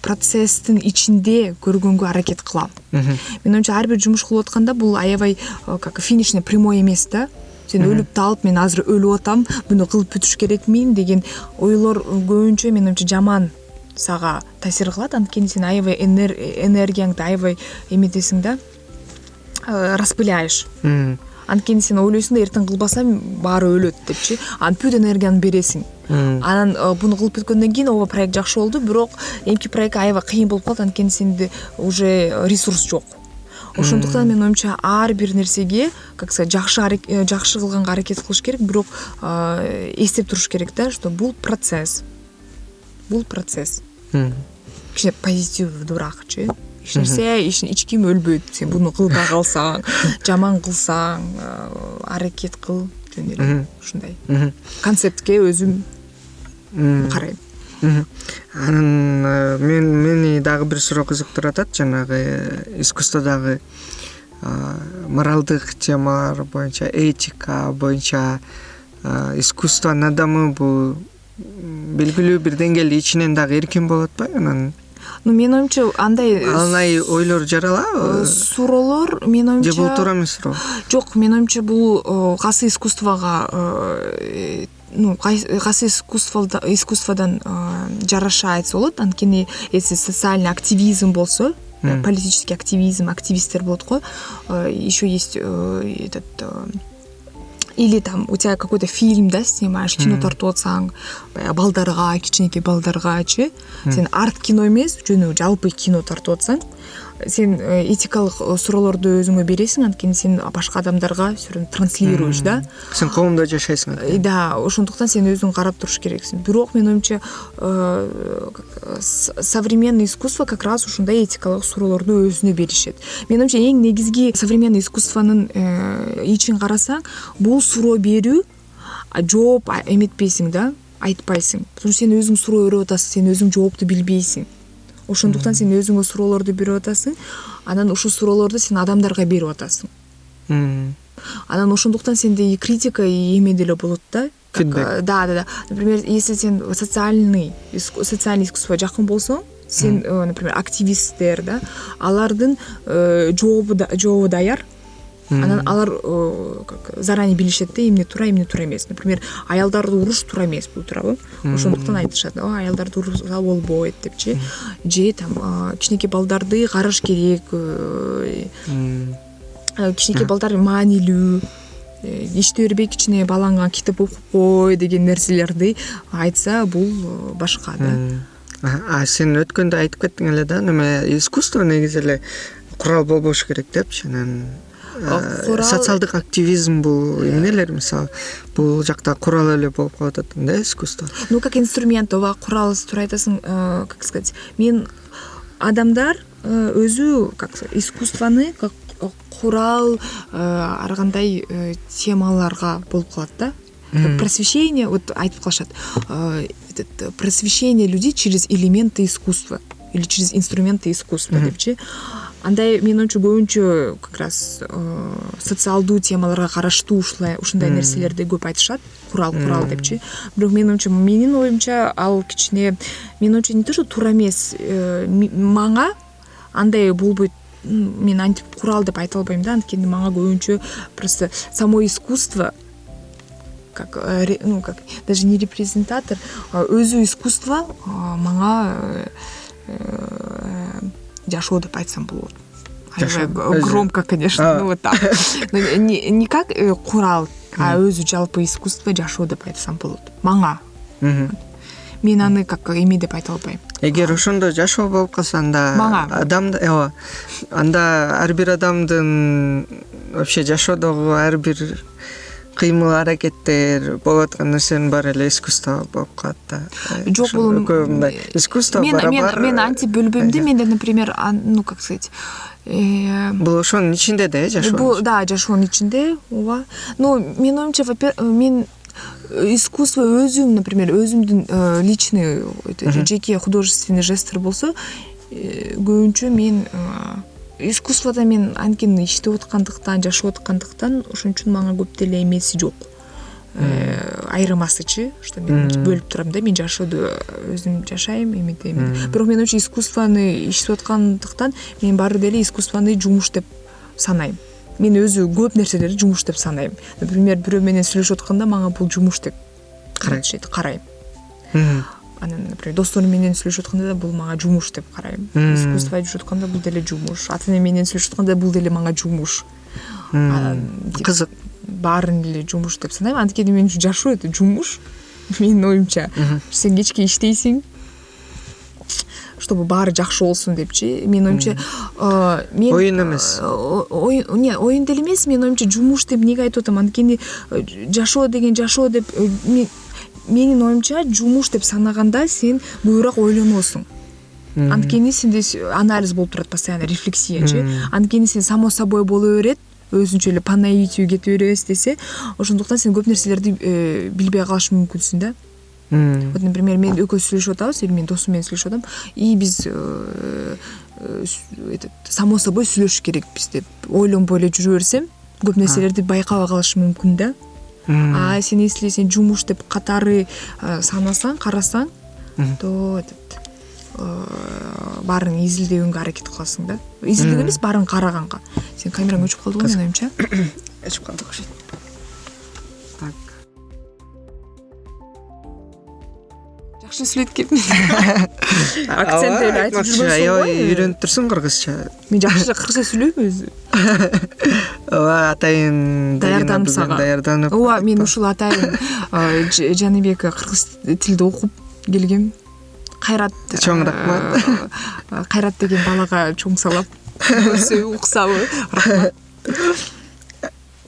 процесстин ичинде көргөнгө аракет кылам. Мен оюмча, ар бир жумуш кылып атканда бул аябай как финишный прямой эмес да. Сен өлүп талып, мен азыр өлүп атам, буну кылып бүтүш керекмин деген ойлор көбүнчө мен оюмча жаман сага таасир кылат. Анткени сен аябай энергияңды аябай эметесиң да, распыляешь. Анткени сен ойлойсуң да, эртең кылбасам баары өлөт депчи. Анан бүт энергияны бересиң. Анан буну кылып бүткөндөн кийин ооба проект жакшы болду, бирок эмки проект аябай кыйын болуп калат, анткени сенде уже ресурс жок. Ошондуктан менин оюмча ар бир нерсеге, как сказать, жакшы кылганга аракет кылыш керек, бирок эстеп туруш керек да, что бул процесс. Кичине позитивдууракчы. Эч нерсе, эч ким өлбөйт. Сен буну кылбай калсаң, жаман кылсаң, аракет кыл, жөн эле ушундай. Концептке өзүм карайм. Анан мени дагы бир суроо кызыктырып атат, жанагы искусстводагы моралдык темалар боюнча, этика боюнча, искусствонун адамы бул белгилүү бир деңгээлде ичинен дагы эркин болот атпайбы? Анан менин оюмча, андай ойлор жаралабы? Суроолор менин оюмча, же бул туура эмес суроо? Жок, менин оюмча, бул кайсы искусствого, кайсы искусстводан жараша айтса болот. Анткени если социальный активизм болсо, политический активизм, активисттер болот го. Еще есть этот, или там у тебя какой-то фильм, да, снимаешь, кино тартып атсаң, балдарга, кичинекей балдаргачы, сен арт кино эмес, жөнү жалпы кино тартып атсаң, сен этикалык суроолорду өзүңө бересиң, анткени сен башка адамдарга транслируешь, да. Сен коомдо жашайсың. Да, ошондуктан сен өзүң карап туруш керексиң. Бирок менин оюмча, современный искусство как раз ушундай этикалык суроолорду өзүнө беришет. Менин оюмча, эң негизги современный искусствонун ичин карасаң, бул суроо берүү, жооп эметпейсиң да, айтпайсың. Потому что сен өзүң суроо өрүп атасың, сен өзүң жоопту билбейсиң. Ошондуктан сен өзүңө суроолорду берип атасың, анан ушул суроолорду сен адамдарга берип атасың. Анан ошондуктан сенде и критика, и эме деле болот да. Фидбек. Да. Например, если сен социальный искусство жакын болсоң, сен, например, активисттер, да, алардын жообу даяр. Анан алар заранее билишет да, эмне туура, эмне туура эмес. Например, аялдарды уруш туура эмес, бул туурабы? Ошондуктан айтышат, аялдарды урушса болбойт депчи. Же там кичинекей балдарды караш керек. Кичинекей балдар маанилүү. Иште бербей кичине балаңа китеп окуп кой деген нерселерди айтса, бул башка да. Сен өткөндө айтып кеттиң эле да, неме искусство негизи эле курал болбош керек депчи. Анан социалдык активизм бул эмнелер, мисалы, бул жакта курал эле болуп калып атат да, искусство. Ну, как инструмент, ооба, курал туура айтасың, как сказать, мен адамдар өзү как искусствоны как курал ар кандай темаларга болуп калат да. Просвещение, вот айтып калышат, просвещение людей через элементы искусства или через инструменты искусства депчи. Андай менин оюмча көбүнчө как раз социалдуу темаларга караштуу ушундай нерселерди көп айтышат, курал депчи. Бирок менин оюмча ал кичине, менин оюмча не то что туура эмес, мага андай болбойт. Мен антип курал деп айта албайм да, анткени мага көбүнчө просто само искусство как даже не репрезентатор, өзү искусство мага жашоо деп айтсам болот. Громко, конечно, ну вот так. Не как курал, а өзү жалпы искусство жашоо деп айтсам болот. Мага. Мен аны как эме деп айта албайм. Эгер ошондо жашоо болуп калса, анда адамды, анда ар бир адамдын вообще жашоодогу ар бир кыймыл аракеттер болуп аткан нерсенин баары эле искусство болуп калат да. Жок, бул мындай искусство барабар. Мен анти бөлбөйм да. Менде, например, ну как сказать, бул ошонун ичинде да, жашоо. Бул да, жашоонун ичинде, ооба. Ну, менин оюмча, мен искусство өзүм, например, өзүмдүн личный жеке художественный жесттер болсо, көбүнчө мен искусствода мен анткени иштеп аткандыктан, жашап аткандыктан, ошон үчүн мага көп деле эмеси жок. Айырмасычы, что мен бөлүп турам да, мен жашоодо өзүм жашайм, эметейм. Бирок мен очень искусствоны иштеп аткандыктан, мен баары деле искусствоны жумуш деп санайм. Мен өзү көп нерселерди жумуш деп санайм. Например, бирөө менен сүйлөшүп атканда мага бул жумуш деп карайм. Анан, например, досторум менен сүйлөшүп атканда да бул мага жумуш деп карайм. Искусство айтып атканда бул деле жумуш. Ата-эне менен сүйлөшүп атканда бул деле мага жумуш. Кызык. Баарын эле жумуш деп санайм. Анткени мен үчүн жашоо это жумуш. Менин оюмча, сен кечке иштейсиң, чтобы баары жакшы болсун депчи. Менин оюмча, мен оюн эмес. Оюн деле эмес, менин оюмча жумуш деп неге айтып атам? Анткени жашоо деген жашоо деп менин оюмча жумуш деп санаганда сен көбүрөөк ойлоносуң. Анткени сенде анализ болуп турат, постоянно рефлексиячы. Анткени сен само собой боло берет, өзүнчө эле по наитию кете беребиз десе, ошондуктан сен көп нерселерди билбей калыш мүмкүнсүң да. Вот, например, мен экөөбүз сүйлөшүп атабыз, мен досум менен сүйлөшүп атам, и биз само собой сүйлөшүш керекпиз деп ойлонбой эле жүрө берсем, көп нерселерди байкабай калыш мүмкүн да. А сен если сен жумуш деп катары санасаң, карасаң, то баарын изилдөөгө аракет кыласың да. Изилдөөгө эмес, баарын караганга. Сен камераң өчүп калды го, менин оюмча. Өчүп калды окшойт. Так. Жакшы сүйлөйт экенмин. Акцент эле айтып жүрбөсүң го. Үйрөнүп турсуң кыргызча. Мен жакшы кыргызча сүйлөйм өзү. Ооба, атайын даярданып сага. Даярданып. Ооба, мен ушул атайын Жаныбек кыргыз тилди окуп келгем. Кайрат. Чоң рахмат. Кайрат деген балага чоң салап, көрсө уксабы. Рахмат.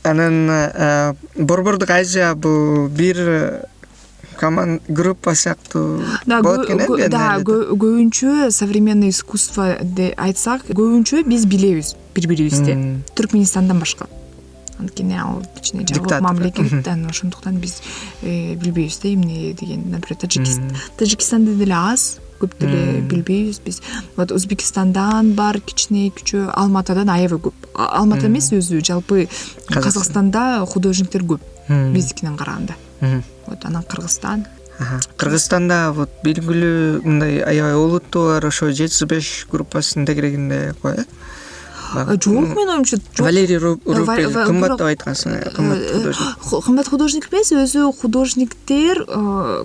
Анан Борбордук Азия бул бир команда группа сыяктуу болот экен. Да, көбүнчө современный искусство деп айтсак, көбүнчө биз билебиз бири-бирибизди. Түркменистандан башка. Анткени ал кичине жабык мамлекет, ошондуктан биз билбейбиз да эмне деген. Например, Тажикстанды деле аз, көп деле билбейбиз биз. Вот Өзбекстандан бар кичине күчө, Алматадан аябай көп. Алмата эмес, өзү жалпы Казакстанда художниктер көп биздикинен караганда. Вот анан Кыргызстан. Кыргызстанда вот белгилүү мындай аябай олуттуу бар, ошо 75 группасынын тегерегинде кой. Жок, менин оюмча жок. Валерий Рупель кымбат деп айткансың, кымбат художник. Кымбат художник эмес, өзү художниктер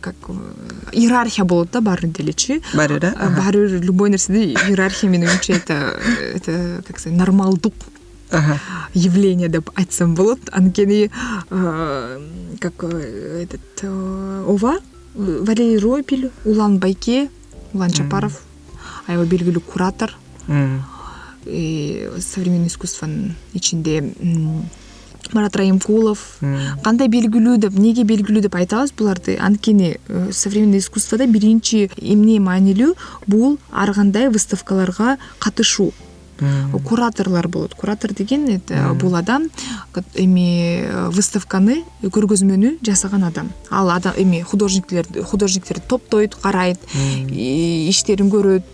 как иерархия болот да, баары делечи. Баары да. Баары любой нерседе иерархия, менин оюмча, это как сказать, нормалдуу явление деп айтсам болот. Анткени как этот ова Валерий Рупель, Улан Байке, Улан Чапаров, аябай белгилүү куратор. Современный искусствонун ичинде Марат Раимкулов. Кандай белгилүү деп, неге белгилүү деп айтабыз буларды? Анткени современный искусствода биринчи эмне маанилүү, бул ар кандай выставкаларга катышуу. Кураторлор болот. Куратор деген бул адам выставканы, көргөзмөнү жасаган адам. Ал адам художниктерди топтойт, карайт, иштерин көрөт,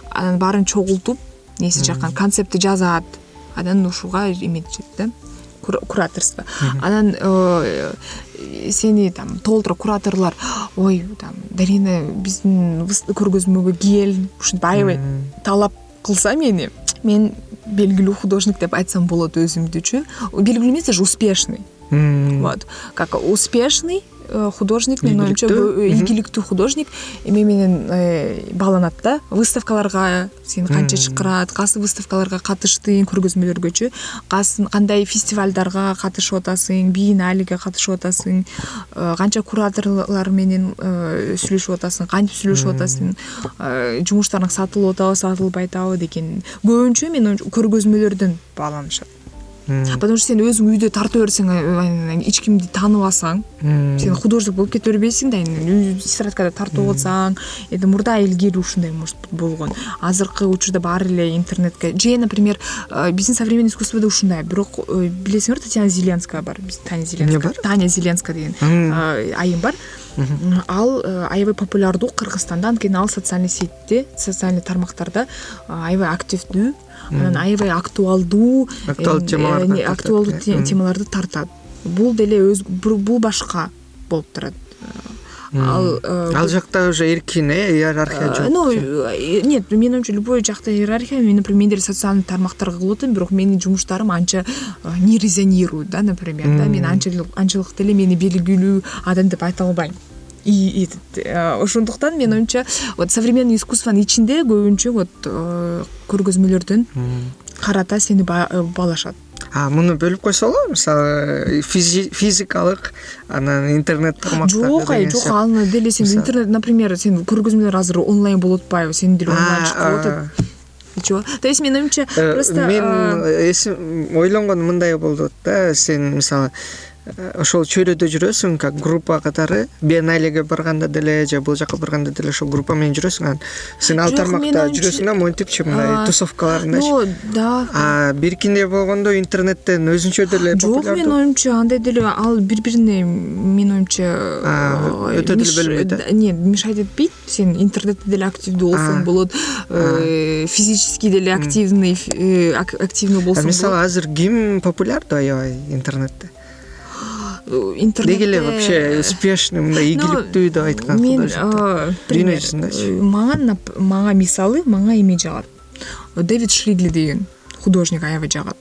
анан баарын чогултуп, неси жаккан концептти жазат. Анан ушуга эметет да, кураторство. Анан сени там толтура кураторлор, ой, там Дарина биздин көргөзмөгө кел, ушинтип аябай талап кылса мени, мен белгилүү художник деп айтсам болот өзүмдүчү. Белгилүү эмес, даже успешный. Вот. Как успешный художник, менин оюмча ийгиликтүү художник. Эми менен байланат да. Выставкаларга сен канча чакырат, кайсы выставкаларга катыштың, көргөзмөлөргөчү, кандай фестивалдарга катышып атасың, биеналеге катышып атасың, канча кураторлор менен сүйлөшүп атасың, кантип сүйлөшүп атасың, жумуштарың сатылып атабы, сатылбай атабы деген көбүнчө менин көргөзмөлөрдөн бааланышат. Потому что сен өзүң үйдө тартып берсең, эч кимди тааныбасаң, сен художник болуп кете бербейсиң да, эстрадкада тартып отсаң, эми мурда илгери ушундай может болгон. Азыркы учурда баары эле интернетке. Же, например, биздин современный искусстводо ушундай. Бирок билесиңер, Татьяна Зеленская бар, Таня Зеленская деген айым бар. Ал аябай популярдуу Кыргызстанда, анткени ал социальный сетьте, социальный тармактарда аябай активдүү, анан аябай актуалдуу темаларды тартат. Бул деле бул башка болуп турат. Ал жакта уже эркин, иерархия жок. Нет, менин оюмча любой жакта иерархия, например, мен деле социальный тармактарга кылып атам, бирок менин жумуштарым анча не резонирует, да, например, да, мен анчалык деле мени белгилүү адам деп айта албайм. И ошондуктан менин оюмча вот современный искусствонун ичинде көбүнчө вот көргөзмөлөрдөн карата сени баалашат. Муну бөлүп койсолу, мисалы физикалык, анан интернет тармактары. Жок, аны деле сен интернет, например, сен көргөзмөлөр азыр онлайн болуп атпайбы, сен деле онлайн чыгып атат. Ничего. То есть менин оюмча просто мен ойлонгон мындай болду да, сен мисалы ошол чөйрөдө жүрөсүң, как группа катары, биеналеге барганда деле же бул жака барганда деле ошол группа менен жүрөсүң, анан сен ал тармакта жүрөсүң да, монтипчи мындай тусовкаларындачы. Да. Биркинде болгондо интернеттен өзүнчө деле популярдуу. Жок, менин оюмча андай деле ал бири-бирине менин оюмча өтө деле бөлбөйт. Нет, мешать этпейт. Сен интернетте деле активдүү болсоң болот, физически деле активный болсоң болот. Мисалы азыр ким популярдуу аябай интернетте? Интернетте Деги эле вообще успешный, мындай ийгиликтүү деп айткан художниктер. Мага мисалы, мага эме жагат. Дэвид Шригли деген художник аябай жагат.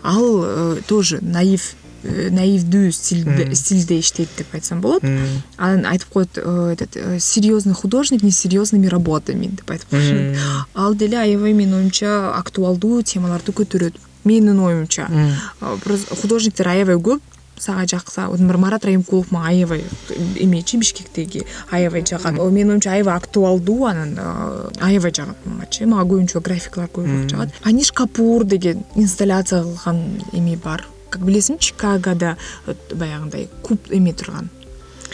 Ал тоже наивдүү стилде иштейт деп айтсам болот. Анан айтып коет, серьезный художник несерьезными работами деп айтып коет. Ал деле аябай менин оюмча актуалдуу темаларды көтөрөт. Менин оюмча. Художниктер аябай көп. Сага жакса, Марат Райымкулов мага аябай эмечи Бишкектеги аябай жагат. Менин оюмча аябай актуалдуу, анан аябай жагат магачы. Мага көбүнчө графиклар көбүрөөк жагат. Аниш Капур деген инсталляция кылган эми бар. Как билесиң, Чикагода баягындай куб эме турган.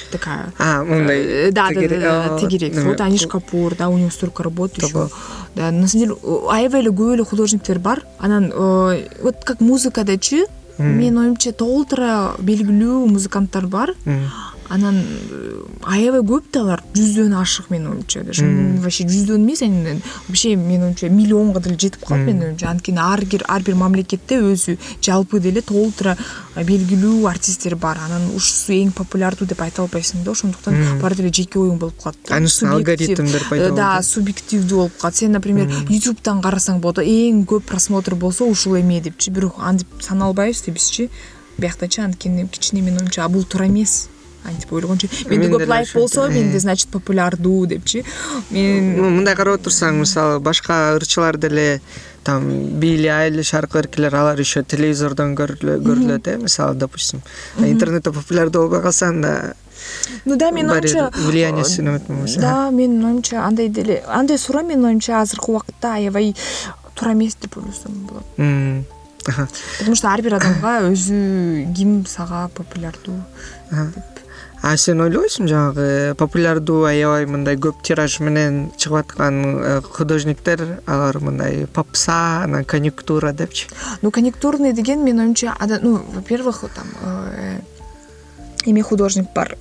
Такая. Мындай. Да, тегерек. Вот Аниш Капур, да, у него столько работ еще. Да, на самом деле аябай эле көп эле художниктер бар. Анан вот как музыкадачы менин оюмча толтура белгилүү музыканттар бар. Анан аябай көп да алар, 100дөн ашык менин оюмча. Вообще 100дөн эмес, вообще менин оюмча миллионго деле жетип калат менин оюмча. Анткени ар бир мамлекетте өзү жалпы деле толтура белгилүү артисттер бар. Анан ушусу эң популярдуу деп айта албайсың да, ошондуктан баары деле жеке оюң болуп калат. Анысы алгоритмдер пайда болду. Да, субъективдүү болуп калат. Сен, например, YouTube'дан карасаң болот, эң көп просмотр болсо ушул эме депчи, бирок антип саналбайбыз бизчи. Бияктачы анткени кичине менин оюмча бул туура эмес. Антип ойлогончу. Менде көп лайк болсо, менде значит популярдуу депчи. Мындай карап отурсаң, мисалы башка ырчылар деле там Билли Айлиш аркылы алар еще телевизордон көрүлөт, мисалы, допустим. Интернетте популярдуу болбой калсаң да. Да, менин оюмча влияниясы эмес. Да, менин оюмча андай деле, андай суроо менин оюмча азыркы убакытта аябай туура эмес деп ойлосом болот. Потому что ар бир адамга өзү ким сага популярдуу деп. Сен ойлойсуң, жанагы популярдуу аябай мындай көп тираж менен чыгып аткан художниктер, алар мындай попса, анан конъюнктура депчи? Конъюнктурный деген менин оюмча, во-первых, там эми художник бар,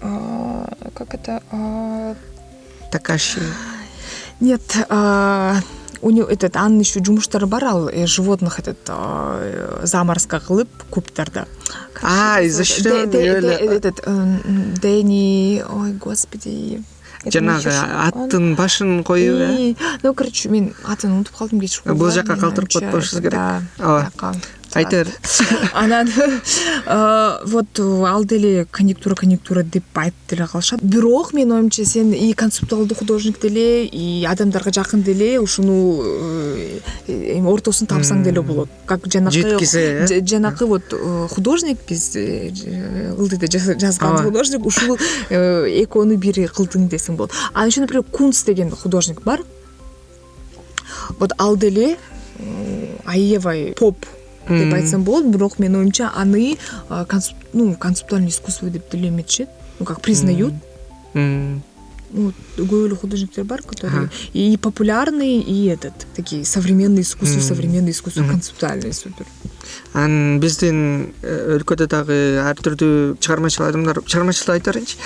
как это? Такаши. Нет, у него анын еще жумуштары бар, ал животных заморозка кылып кубтарда. Изощрённый Дэнни, ой, господи. Жанагы аттын башын коюп, короче, мен атын унутуп калдым, кечир. Бул жака калтырып кетпешиз керек. айта бер. Анан вот ал деле конъюнктура деп айтып деле калышат. Бирок менин оюмча сен и концептуалдуу художник деле, и адамдарга жакын деле ушуну ортосун тапсаң деле болот. Как жанакы вот художник, биз ылдыйда жазган художник, ушул экөөнү бири кылдың десең болот. Анан еще, например, Кунц деген художник бар. Вот ал деле аябай поп деп айтсам болот, бирок менин оюмча аны концептуальное искусство деп деле эметишет. Как признают. Вот көп эле художниктер бар, которые и популярные, и такие современное искусство, концептуальный супер. Анан биздин өлкөдө дагы ар түрдүү чыгармачыл адамдар, чыгармачыл айта берейинчи.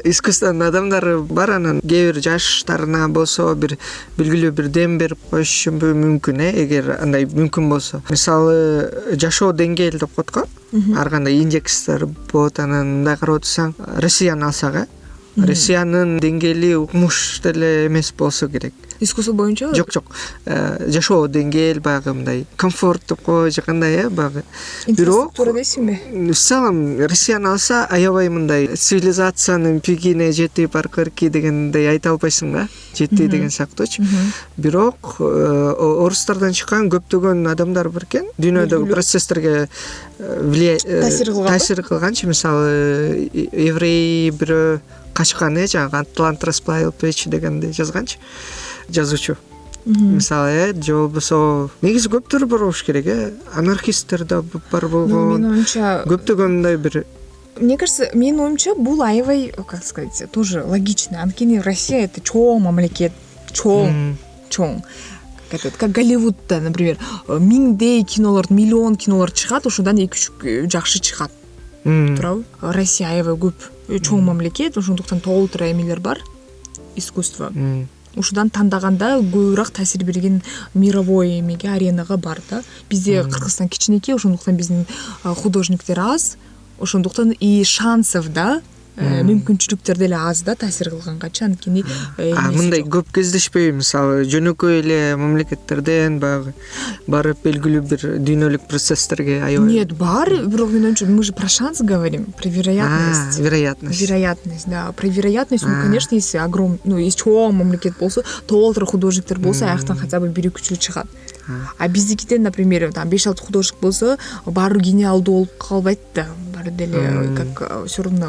Искусствонун адамдары бар, анан кээ бир жаштарына болсо бир белгилүү бир дем берип коюшу мүмкүн, эгер андай мүмкүн болсо. Мисалы, жашоо деңгээл деп коет го. Ар кандай индекстер болот, анан мындай карап отурсаң, Россияны алсак, Россиянын деңгээли укмуш деле эмес болсо керек. Искусство боюнча? Жок. Жашоо деңгээл багы мындай комфорт деп койчу кандай, багы. Бирок инфраструктура дейсиңби? В целом Россияны алса, аябай мындай цивилизациянын пигине жетип аркырки дегендей айта албайсың да, жетти деген сыяктуучу. Бирок орустардан чыккан көптөгөн адамдар бар экен, дүйнөдөгү процесстерге таасир кылганчы. Мисалы, еврей бирөө качкан, жаңы Атлант Расплавил печь дегенди жазганчы, жазуучу. Мисалы, же болбосо негизи көптөр бар болуш керек, анархисттер да бар болгон. Менин оюмча көптөгөндөй бир. Мне кажется, менин оюмча бул аябай, как сказать, тоже логично. Анткени Россия это чоң мамлекет, чоң. Как Голливудда, например, миңдей кинолор, миллион кинолор чыгат, ошондон 2-3 жакшы чыгат. Туурабы? Россия аябай көп чоң мамлекет, ошондуктан толтура эмелер бар, искусство. Ушудан тандаганда көбүрөөк таасир берген мировой эмеге, аренага бар да. Бизде Кыргызстан кичинекей, ошондуктан биздин художниктер аз, ошондуктан и шансов да, мүмкүнчүлүктөр деле аз да таасир кылгангачы. Анткени мындай көп кездешпейби, мисалы, жөнөкөй эле мамлекеттерден барып белгилүү бир дүйнөлүк процесстерге аябай. Нет, бар, бирок мен оюмча мы же про шанс говорим, про вероятность. Вероятность, да. Про вероятность, конечно, если если чоң мамлекет болсо, толтура художниктер болсо, аяктан хотя бы 1-2 чыгат. А биздикиден, например, там 5-6 художник болсо, баары гениалдуу болуп калбайт да. Баары деле как все равно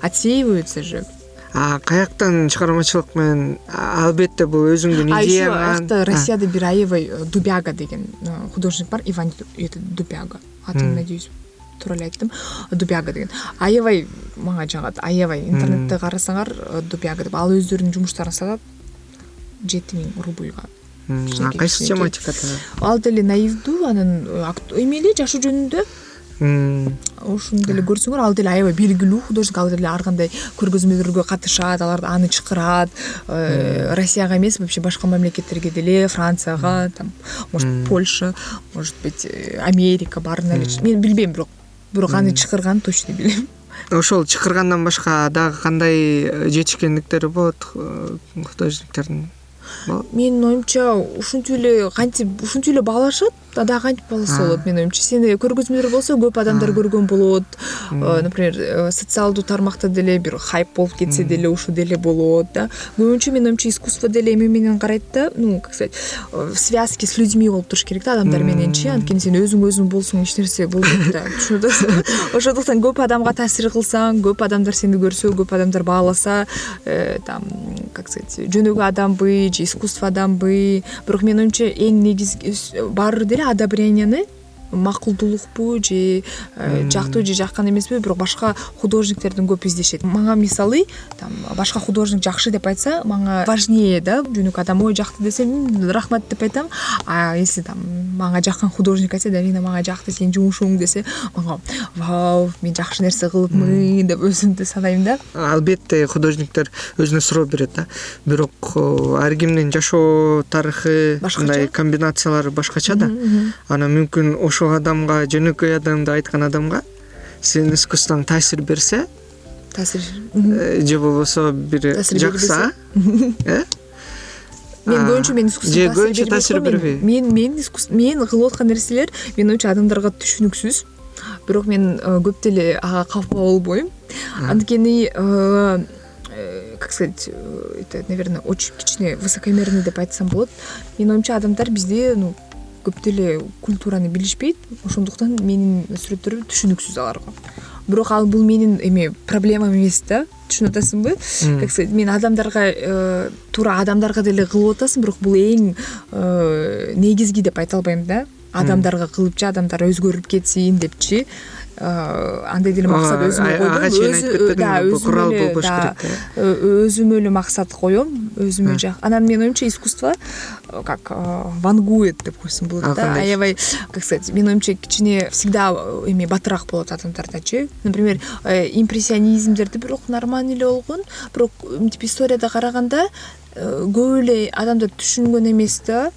отсеиваются же. Каяктан чыгармачылык менен албетте бул өзүңдүн идеяң. Россияда бир аябай Дубяга деген художник бар, Иван Дубяга. Атын, надеюсь, туура эле айттым. Дубяга деген. Аябай мага жагат, аябай интернетте карасаңар Дубяга деп. Ал өздөрүнүн жумуштарын сатат 7000 рубльга. Кайсы тематикада? Ал деле наивдүү, анан эмели жашоо жөнүндө. Ошону деле көрсөңөр, ал деле аябай белгилүү художник, ал деле ар кандай көргөзмөлөргө катышат, алар аны чакырат. Россияга эмес, вообще башка мамлекеттерге деле, Францияга, там, может, Польша, может быть, Америка баарын эле. Мен билбейм, бирок аны чакырганын точно билем. Ошол чакыргандан башка дагы кандай жетишкендиктери болот художниктердин? Менин оюмча ушунчу эле баалашат, дагы кантип бааласа болот менин оюмча. Сен көргөзмөлөр болсо көп адамдар көргөн болот. Например, социалдуу тармакта деле бир хайп болуп кетсе деле ушу деле болот да. Көбүнчө менин оюмча искусство деле эме менен карайт да, как сказать, в связке с людьми болуп туруш керек да, адамдар мененчи. Анткени сен өзүң болсоң эч нерсе болбойт да. Түшүнөсүң? Ошондуктан көп адамга таасир кылсаң, көп адамдар сени көрсө, көп адамдар бааласа, там, как сказать, жөнөкөй адамбы, же искусство адамбы. Бирок менин оюмча эң негизги баары деле одобренияны макулдуулукпу же жактуу же жаккан эмеспи, бирок башка художниктердин көп издешет. Мага мисалы, там башка художник жакшы деп айтса, мага важнее да, жөнөкөй адам ой жакты десем, рахмат деп айтам. А если там мага жаккан художник айтса, Дарина мага жакты сенин жумушуң десе, мага вау, мен жакшы нерсе кылыпмын деп өзүмдү санайм да. Албетте художниктер өзүнө суроо берет да. Бирок ар кимдин жашоо тарыхы, мындай комбинациялары башкача да. Анан мүмкүн ошол адамга, жөнөкөй адамды айткан адамга сенин искусствоң таасир берсе, же болбосо бир жакса, мен көбүнчө мен искусство көбүнчө таасир бербейби? Мен кылып аткан нерселер менин оюмча адамдарга түшүнүксүз. Бирок мен көп деле ага капа болбойм. Анткени как сказать, это, наверное, очень кичине высокомерный деп айтсам болот. Менин оюмча адамдар бизде көп деле культураны билишпейт. Ошондуктан менин сүрөттөрүм түшүнүксүз аларга. Бирок ал бул менин проблемам эмес да. Түшүнүп атасыңбы? Как сказать, мен адамдарга туура адамдарга деле кылып атасың, бирок бул эң негизги деп айта албайм да. Адамдарга кылыпчы, адамдар өзгөрүп кетсин депчи. Андай деле максат өзүмө койдум. Өзүмө эле максат коем, өзүмө жак. Анан менин оюмча искусство как вангует деп койсом болот да. Аябай, как сказать, менин оюмча кичине всегда батыраак болот адамдардачы. Например, импрессионизмдерди бирок нормально эле болгон, бирок мынтип историяда караганда көп эле адамдар түшүнгөн эмес да.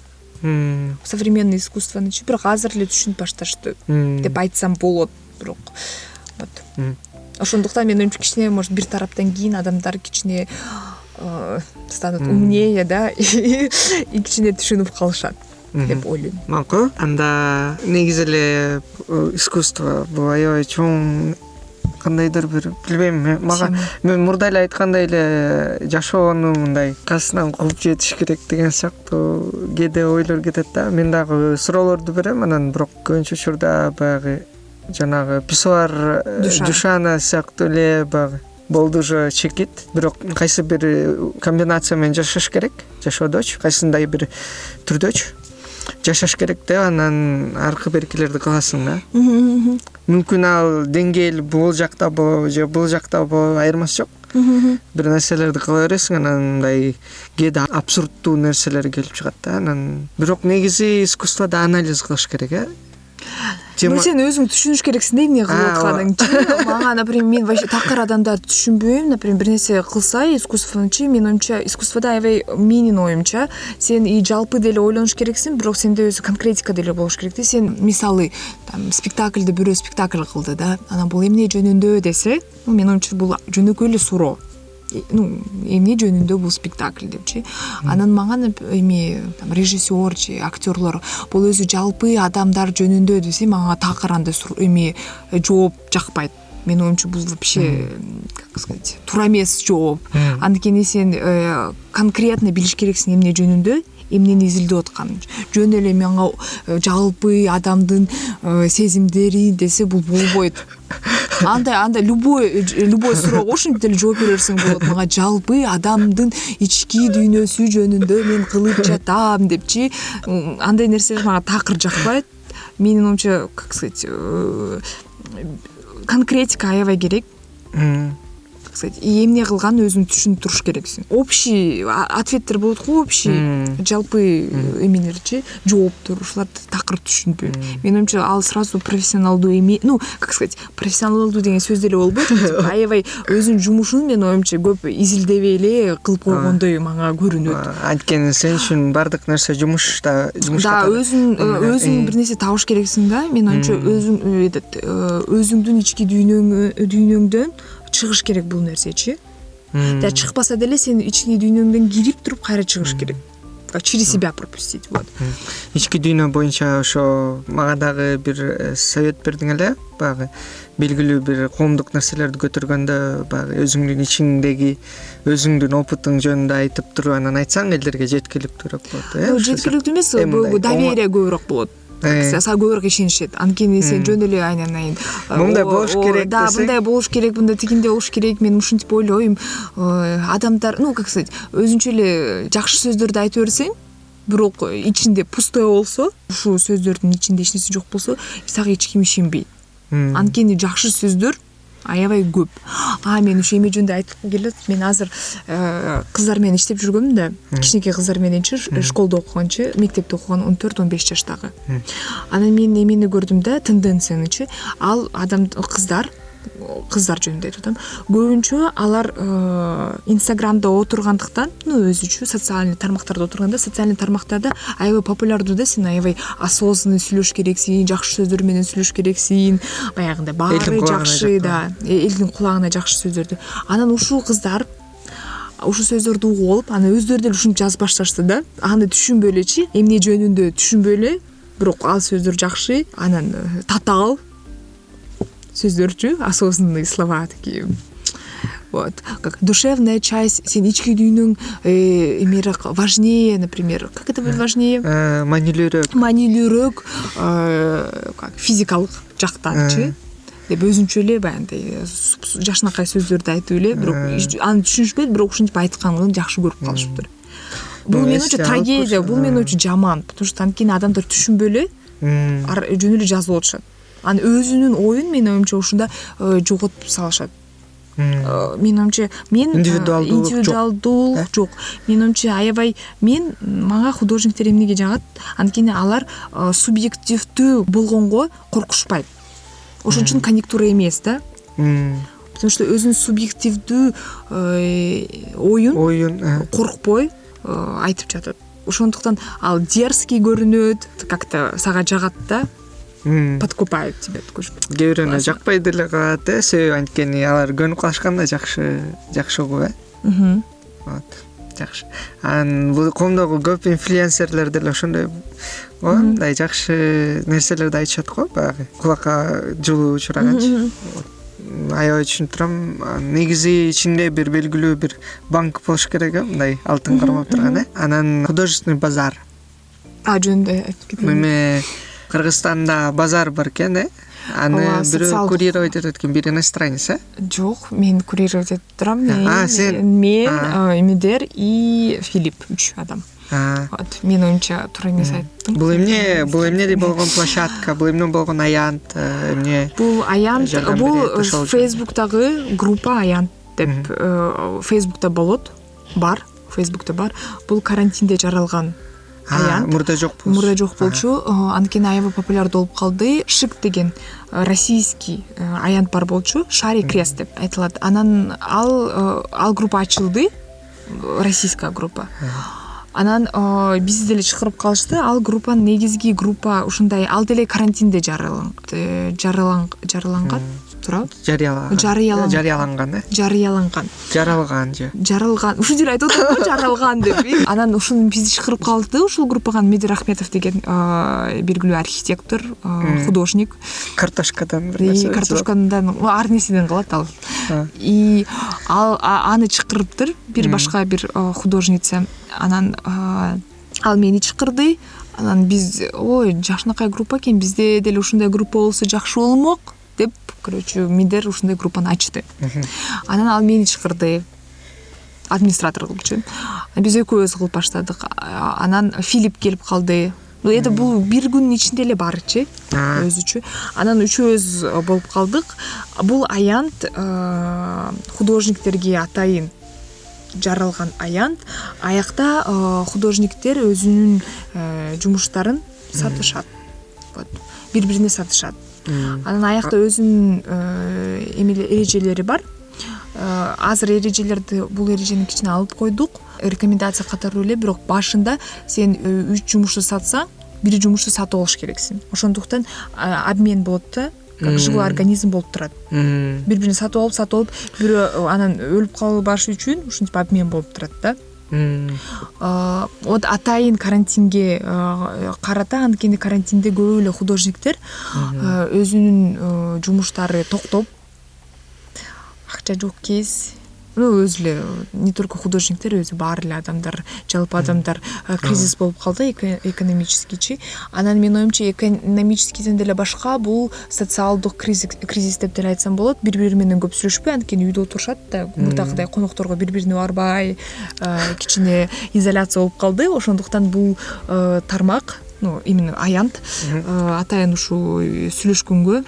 Современное искусствонучу, бирок азыр эле түшүнүп башташты деп айтсам болот. Бирок ошондуктан менин оюмча кичине может бир тараптан кийин адамдар кичине станут умнее, да, и кичине түшүнүп калышат деп ойлойм. Макул. Анда негизи эле искусство бул аябай чоң кандайдыр бир билбейм, мага мен мурда эле айткандай эле жашоону мындай касынан кууп жетиш керек деген сыяктуу кээде ойлор кетет да. Мен дагы суроолорду берем, анан бирок көбүнчө учурда баягы жанагы писсуар душана сыяктуу эле баягы болду же чекит. Бирок кайсы бир комбинация менен жашаш керек, жашоодочу, кайсындай бир түрдөчү жашаш керек деп анан аркы беркилерди кыласың да. Мүмкүн ал деңгээл бул жакта же бул жакта айырмасы жок. Бир нерселерди кыла бересиң, анан мындай кээде абсурдтуу нерселер келип чыгат да. Анан бирок негизи искусствода анализ кылыш керек, Ну сен өзүң түшүнүш керексиң да эмне кылып атканыңчы. Мага, например, мен вообще такыр адамдарды түшүнбөйм. Например, бир нерсе кылса искусствонучу, менин оюмча искусствода аябай менин оюмча сен и жалпы деле ойлонуш керексиң, бирок сенде өзү конкретика деле болуш керек да. Сен мисалы там спектакльде бирөө спектакль кылды да. Анан бул эмне жөнүндө десе, менин оюмча бул жөнөкөй эле суроо. Эмне жөнүндө бул спектакль депчи. Анан мага там режиссер же актерлор бул өзү жалпы адамдар жөнүндө десе, мага такыр андай жооп жакпайт. Менин оюмча бул вообще, как сказать, туура эмес жооп. Анткени сен конкретно билиш керексиң эмне жөнүндө, эмнени изилдеп атканын. Жөн эле мага жалпы адамдын сезимдери десе бул болбойт. Андай любой суроого ушинтип деле жооп бере берсең болот. Мага жалпы адамдын ички дүйнөсү жөнүндө мен кылып жатам депчи. Андай нерселер мага такыр жакпайт. Менин оюмча, как сказать, конкретика аябай керек. И эмне кылган өзүң түшүнүп туруш керексиң. Общий ответтер болот го, общий жалпы эмелерчи, жооптор, ушуларды такыр түшүнбөйм. Менин оюмча ал сразу профессионалдуу как сказать, профессионалдуу деген сөз деле болбойт. Аябай өзүнүн жумушун менин оюмча көп изилдебей эле кылып койгондой мага көрүнөт. Анткени сен үчүн бардык нерсе жумушта. Да, өзүң бир нерсе табыш керексиң да. Менин оюмча өзүңдүн ички дүйнөңдөн чыгыш керек бул нерсечи. Да чыкпаса деле сен ички дүйнөңдөн кирип туруп кайра чыгыш керек. Через себя пропустить, вот. Ички дүйнө боюнча ошо мага дагы бир совет бердиң эле, баягы белгилүү бир коомдук нерселерди көтөргөндө баягы өзүңдүн ичиңдеги өзүңдүн опытың жөнүндө айтып туруп анан айтсаң элдерге жеткиликтүүрөөк болот. Жеткиликтүү эмес, доверие көбүрөөк болот. Сага көбүрөөк ишенишет. Анткени сен жөн эле айнан мындай болуш керек, да, мындай болуш керек, мындай тигинде болуш керек. Мен ушинтип ойлойм. Адамдар, как сказать, өзүнчө эле жакшы сөздөрдү айтып берсең, бирок ичинде пустой болсо, ушул сөздөрдүн ичинде эч нерсе жок болсо, сага эч ким ишенбейт. Анткени жакшы сөздөр аябай көп. Мен ушу эме жөнүндө айткым келет. Мен азыр кыздар менен иштеп жүргөм да. Кичинекей кыздар мененчи школдо окуганчы, мектепте окуган 14-15 жаштагы. Анан мен эмени көрдүм да, тенденциянычы. Ал кыздар жөнүндө айтып атам. Көбүнчө алар Инстаграмда отургандыктан, өзүчө социальный тармактарда отурганда, социальный тармактарда аябай популярдуу да, сен аябай осознанный сүйлөш керексиң, жакшы сөздөр менен сүйлөш керексиң, баягындай баары жакшы, да, элдин кулагына жакшы сөздөрдү. Анан ушул кыздар ушул сөздөрдү угуп алып анан өздөрү деле ушинтип жазып башташты да. Аны түшүнбөй элечи, эмне жөнүндө түшүнбөй эле, бирок ал сөздөр жакшы, анан татаал сөздөрчү, осознанные слова такие. Вот. Как душевная часть, сен ички дүйнөң эмерээк важнее, например. Как это будет важнее? Маанилүүрөөк, как физикалык жактанчы деп өзүнчө эле баягындай жашынакай сөздөрдү айтып эле, бирок аны түшүнүшпөйт, бирок ушинтип айтканын жакшы көрүп калышыптыр. Бул менимче трагедия, бул менимче жаман, потому что анткени адамдар түшүнбөй эле жөн эле жазып атышат. Анан өзүнүн оюн менин оюмча ушунда жоготуп салышат. Менин оюмча индивидуалдуулук жок. Менин оюмча аябай мага художниктер эмнеге жагат? Анткени алар субъективдүү болгонго коркушпайт. Ошон үчүн конъюнктура эмес да. Потому что өзүнүн субъективдүү оюн коркпой айтып жатат. Ошондуктан ал дерзкий көрүнөт, как-то сага жагат да. Подкупает тебя такой. Кээ бирөөнө жакпай деле калат, себеби анткени алар көнүп калышканда жакшы го. Вот, жакшы. Анан бул коомдогу көп инфлюенсерлер деле ошондой го, мындай жакшы нерселерди айтышат го, баягы кулакка жылуу учураганчы. Аябай түшүнүп турам. Негизи ичинде бир белгилүү бир банк болуш керек, мындай алтын кармап турган, Анан художественный базар. Жөнүндө айтып кетейин. Кыргызстанда базар бар экен, аны бирөө курировать этет экен, бир иностранец, Жок, мен курировать этип турам. Мен Эмидер и Филипп 3 адам. Вот, мен оюмча туура эмес айттым. Бул эмне болгон площадка, бул эмне болгон аянт, эмне? Бул аянт, бул Facebook'тагы группа аянт деп Facebook'та болот, Facebook'та бар. Бул карантинде жаралган аянт. Мурда жок болчу. Анткени аябай популярдуу болуп калды. Шик деген российский аянт бар болчу, Шар и крест деп айтылат. Анан ал группа ачылды, российская группа. Анан бизди деле чакырып калышты. Ал группанын негизги группа ушундай, ал деле карантинде жарыяланган. Туурабы? Жаралган. Ушул жер айтып атат го, жаралган деп. Анан ушуну бизди чакырып калды. Ушул группага Медер Ахметов деген белгилүү архитектор, художник. Картошкадан ар нерседен кылат ал. И аны чакырыптыр, бир башка бир художница. Анан ал мени чакырды. Анан биз, жакшынакай группа экен, бизде деле ушундай группа болсо жакшы болмок деп, короче, Медер ушундай группаны ачты. Анан ал мени чакырды, администратор кылчу. Биз экөөбүз кылып баштадык. Анан Филипп келип калды. Это бул бир күнүн ичинде эле барчы, өзүчө. Анан үчөөбүз болуп калдык. Бул аянт художниктерге атайын жаралган аянт. Аякта художниктер өзүнүн жумуштарын сатышат. Вот, бири-бирине сатышат. Анан аякта өзүнүн эрежелери бар. Азыр бул эрежени кичине алып койдук. Рекомендация катары эле, бирок башында сен 3 жумушту сатсаң, бир жумушту сатып алыш керексиң. Ошондуктан обмен болот да, как живой организм болуп турат. Бири-бирине сатып алып, бирөө анан өлүп калбаш үчүн ушинтип обмен болуп турат да. Вот атайын карантинге карата, анткени карантинде көп эле художниктер өзүнүн жумуштары токтоп, акча жок кез, өзү эле не только художниктер, өзү баары эле адамдар, жалпы адамдар кризис болуп калды экономическийчи. Анан менин оюмча экономическийден деле башка бул социалдык кризис деп деле айтсам болот. Бири-бири менен көп сүйлөшпөй, анткени үйдө отурушат да, мурдагыдай конокторго бири-бирине барбай, кичине изоляция болуп калды. Ошондуктан бул тармак, именно аянт атайын ушу сүйлөшкөнгө,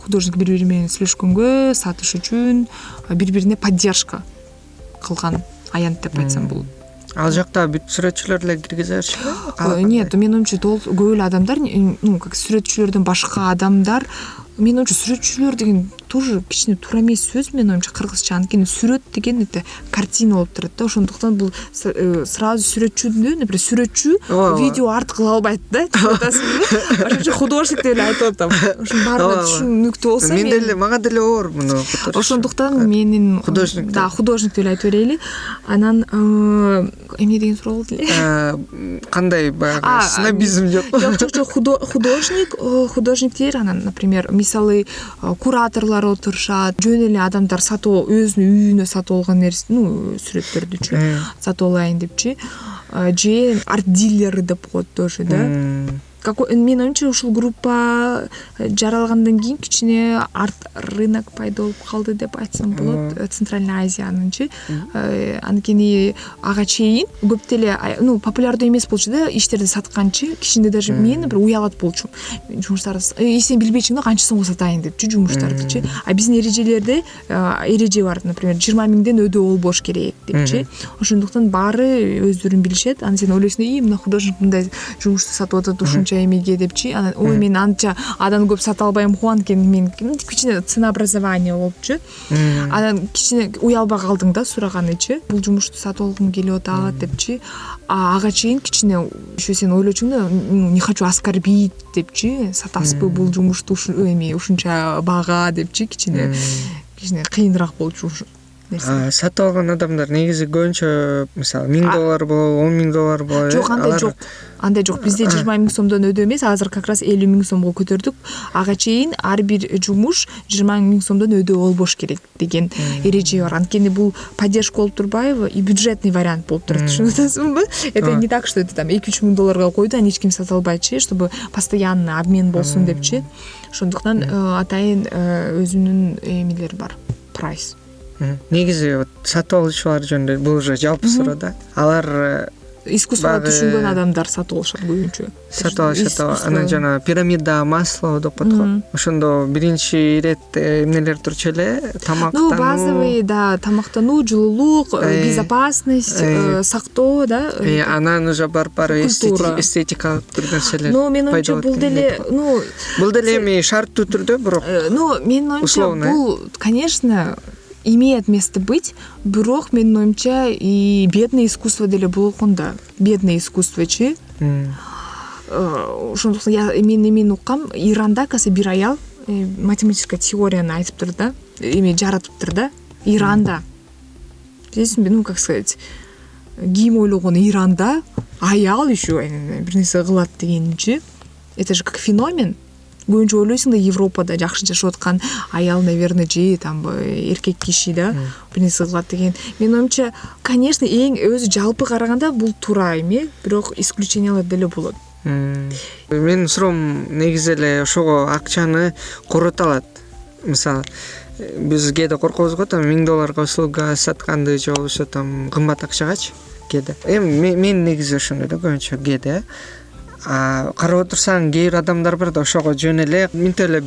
художник бири-бири менен сүйлөшкөнгө, сатыш үчүн бири-бирине поддержка кылган аянт деп айтсам болот. Ал жакта бүт сүрөтчүлөр эле киргизе беришпи? Нет, менин оюмча көп эле адамдар, как сүрөтчүлөрдөн башка адамдар менин оюмча сүрөтчүлөр деген тоже кичине туура эмес сөз менин оюмча кыргызча. Анткени сүрөт деген это картина болуп турат да. Ошондуктан бул сразу сүрөтчүдү, например, сүрөтчү видео арт кыла албайт да. Ошон үчүн художник деп эле айтып атам. Ошон баарына түшүнүктүү болсо мен деле мага деле оор муну. Ошондуктан менин художник. Да, художник деп эле айтып берели. Анан эмне деген суроо болду эле? Кандай баягы снобизм жок. Жок, художниктер анан, например, мисалы кураторлор отурушат, жөн эле адамдар сатып өзүнүн үйүнө сатып алган нерсени, сүрөттөрдүчү сатып алайын депчи, же арт-дилеры деп коет тоже, да. Менин оюмча ушул группа жаралгандан кийин кичине арт рынок пайда болуп калды деп айтсам болот, Центральная Азиянынчы. Анткени ага чейин көп деле популярдуу эмес болчу да, иштерди сатканчы, кичине даже мен бир уялат болчумун. Жумуштарды сен билбейчиң да канча сомго сатайын депчи жумуштардычы. А биздин эрежелерде эреже бар, например, 20 миңден өдөө болбош керек депчи. Ошондуктан баары өздөрүн билишет. Анан сен ойлойсуң, мына художник мындай жумушту сатып атат, эмеге депчи. Анан ой, мен анча адан көп сата албайм го, анткени мен кичине ценообразование болупчу. Анан кичине уялбай калдың да сураганычы. Бул жумушту сатып алгым келип атат депчи. Ага чейин кичине ошо сен ойлочуң да, не хочу оскорбить депчи. Сатасызбы бул жумушту ушунча бага депчи, кичине кыйыныраак болчу. Сатып алган адамдар негизи көбүнчө мисалы $1000 болобу, $10,000 болобу. Жок, андай жок. Бизде 20 миң сомдон өдөө эмес, азыр как раз 50 миң сомго көтөрдүк. Ага чейин ар бир жумуш 20 миң сомдон өдөө болбош керек деген эреже бар. Анткени бул поддержка болуп турбайбы, и бюджетный вариант болуп турат. Түшүнүп атасыңбы? Это не так, что это там $2-3 миң койду, а эч ким сата албайчы, чтобы постоянно обмен болсун депчи. Ошондуктан атайын өзүнүн эмелери бар. Прайс. Негизи сатып алуучулар жөнүндө бул уже жалпы суроо да. Алар искусствоға түшүнгөн адамдар сатып алышат көбүнчө. Сатып алышат. Анан жана пирамида масло деп коет го. Ошондо биринчи ирет эмнелер турчу эле? Тамактануу. Базовый, да, тамактануу, жылуулук, безопасность, сактоо, да. Анан уже бар-бары эстетикалык бир нерселер. Менин оюмча бул деле эми шарттуу түрдө, бирок. Менин оюмча бул, конечно, имеет место быть, бирок менин оюмча и бедное искусство деле болгон да. Бедное искусствочу. Ошондуктан мен уккам, Иранда касы бир аял математическая теорияны айтыптыр да, жаратыптыр да. Иранда. Билесиңби, как сказать, кийим ойлогон Иранда аял еще бир нерсе кылат дегенчи. Это же как феномен. Көбүнчө ойлойсуң да, Европада жакшы жашап аткан аял, наверное, же там эркек киши да бир нерсе кылат деген. Менин оюмча, конечно, эң өзү жалпы караганда бул туура эме, бирок исключениялар деле болот. Менин суроом негизи эле ошого акчаны корото алат. Мисалы, биз кээде коркобуз го, там $1000 услуга сатканды же болбосо там кымбат акчагачы кээде. Эми мен негизи ошондой да, көбүнчө кээде. Карап отурсаң, кээ бир адамдар бар да, ошого жөн эле минтип эле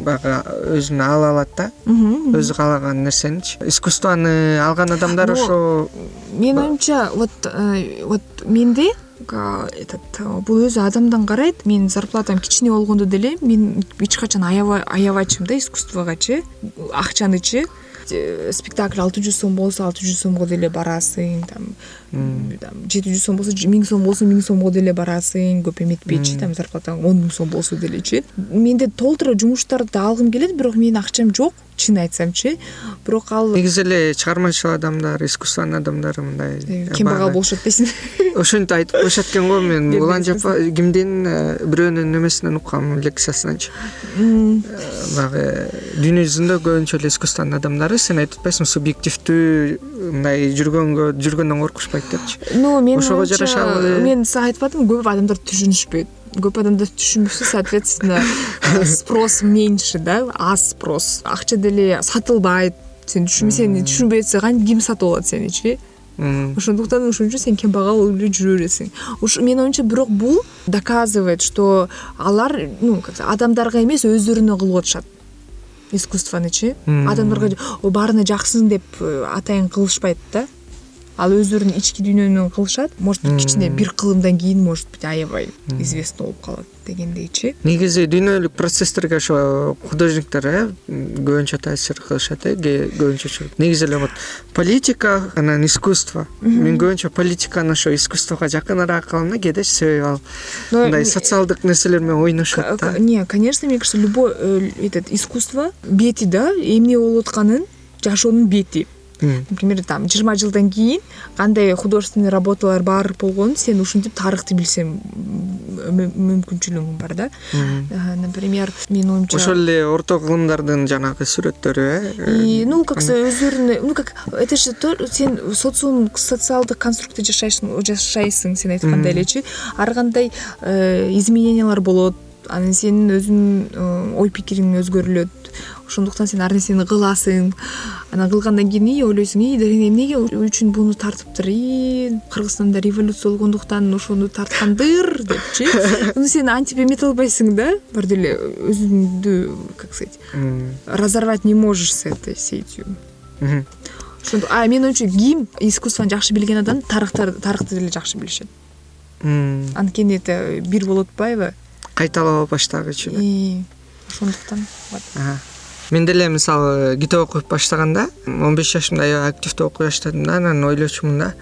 бага өзүнө ала алат да. Өзү каалаган нерсеничи. Искусствоны алган адамдар ошо. Менин оюмча, вот менде бул өзү адамдан карайт. Менин зарплатам кичине болгондо деле мен эч качан аябачым да искусствогачы, акчанычы. Спектакль 600 сом болсо 600 сомго деле барасың, там 700 сом болсо 1000 сом болсо 1000 сомго деле барасың, көп эметпейчи, там зарплатаң 10 000 сом болсо делечи. Менде толтура жумуштарды алгым келет, бирок менин акчам жок, чын айтсамчы. Бирок ал негизи эле чыгармачыл адамдар, искусствонун адамдары мындай кембагал болушат дейсиң. Ошентип айтып коюшат экен го. Мен Улан Жапа кимдин бирөөнүн немесинен уккам, лекциясынан. Багы дүйнө жүзүндө көбүнчө эле искусствонун адамдары, сен айтып атпайсың, субъективдүү мындай жүргөндөн коркушпайт депчи. Ошого жараша мен сага айтпадым, көп адамдар түшүнүшпөйт. Көп адамдар түшүнбөсө, соответственно, спрос меньше, да, аз спрос. Акча деле сатылбайт. Сен түшүнбөй атсаң, ким сатып алат сеничи? Ошондуктан ошончо сен кембагал болуп жүрө бересиң. Менин оюмча, бирок бул доказывает, что алар, адамдарга эмес, өздөрүнө кылып атышат. Искусствонычы. Адамдарга баарына жаксын деп атайын кылышпайт да. ал өздөрүнүн ички дүйнөнүн кылышат, может быть кичине бир кылымдан кийин может быть аябай известный болуп калат дегендейчи. Негизи дүйнөлүк процесстерге ошо художниктер көбүнчө таасир кылышат, көбүнчө. Негизи эле вот политика анан искусство. Мен көбүнчө политиканы ошо искусствого жакыныраак кылам да, кээде себеби ал мындай социалдык нерселер менен ойношот да. Не, конечно, мне кажется, любое этот искусство бети да, эмне болуп атканын жашоонун бети. Например, там 20 жылдан кийин кандай художественный работалар бар болгонун сен ушинтип тарыхты билсең мүмкүнчүлүгүң бар да. Например, менин оюмча ошол эле орто кылымдардын жанагы сүрөттөрү. Ну, как өздөрүнүн, ну как это же сен социалдык конструкта жашайсың, сен айткандай элечи. Ар кандай изменениялар болот. Анан сенин өзүнүн ой пикириң өзгөрүлөт. Ошондуктан сен ар нерсени кыласың. Анан кылгандан кийин ойлойсуң, эмнеге үчүн буну тартыптыр? Кыргызстанда революция болгондуктан ошону тарткандыр депчи. Муну сен антип эмете албайсың да, бир деле өзүңдү, как сказать, разорвать не можешь с этой сетью. Ошондо, менин оюмча ким искусствону жакшы билген адам тарыхты деле жакшы билишет. Анткени это бир болуп атпайбы? Кайталап баштагычы. Ошондуктан. Мен деле мисалы китеп окуп баштаганда 15 жашымда активдүү окуй баштадым да, анан ойлочумун да,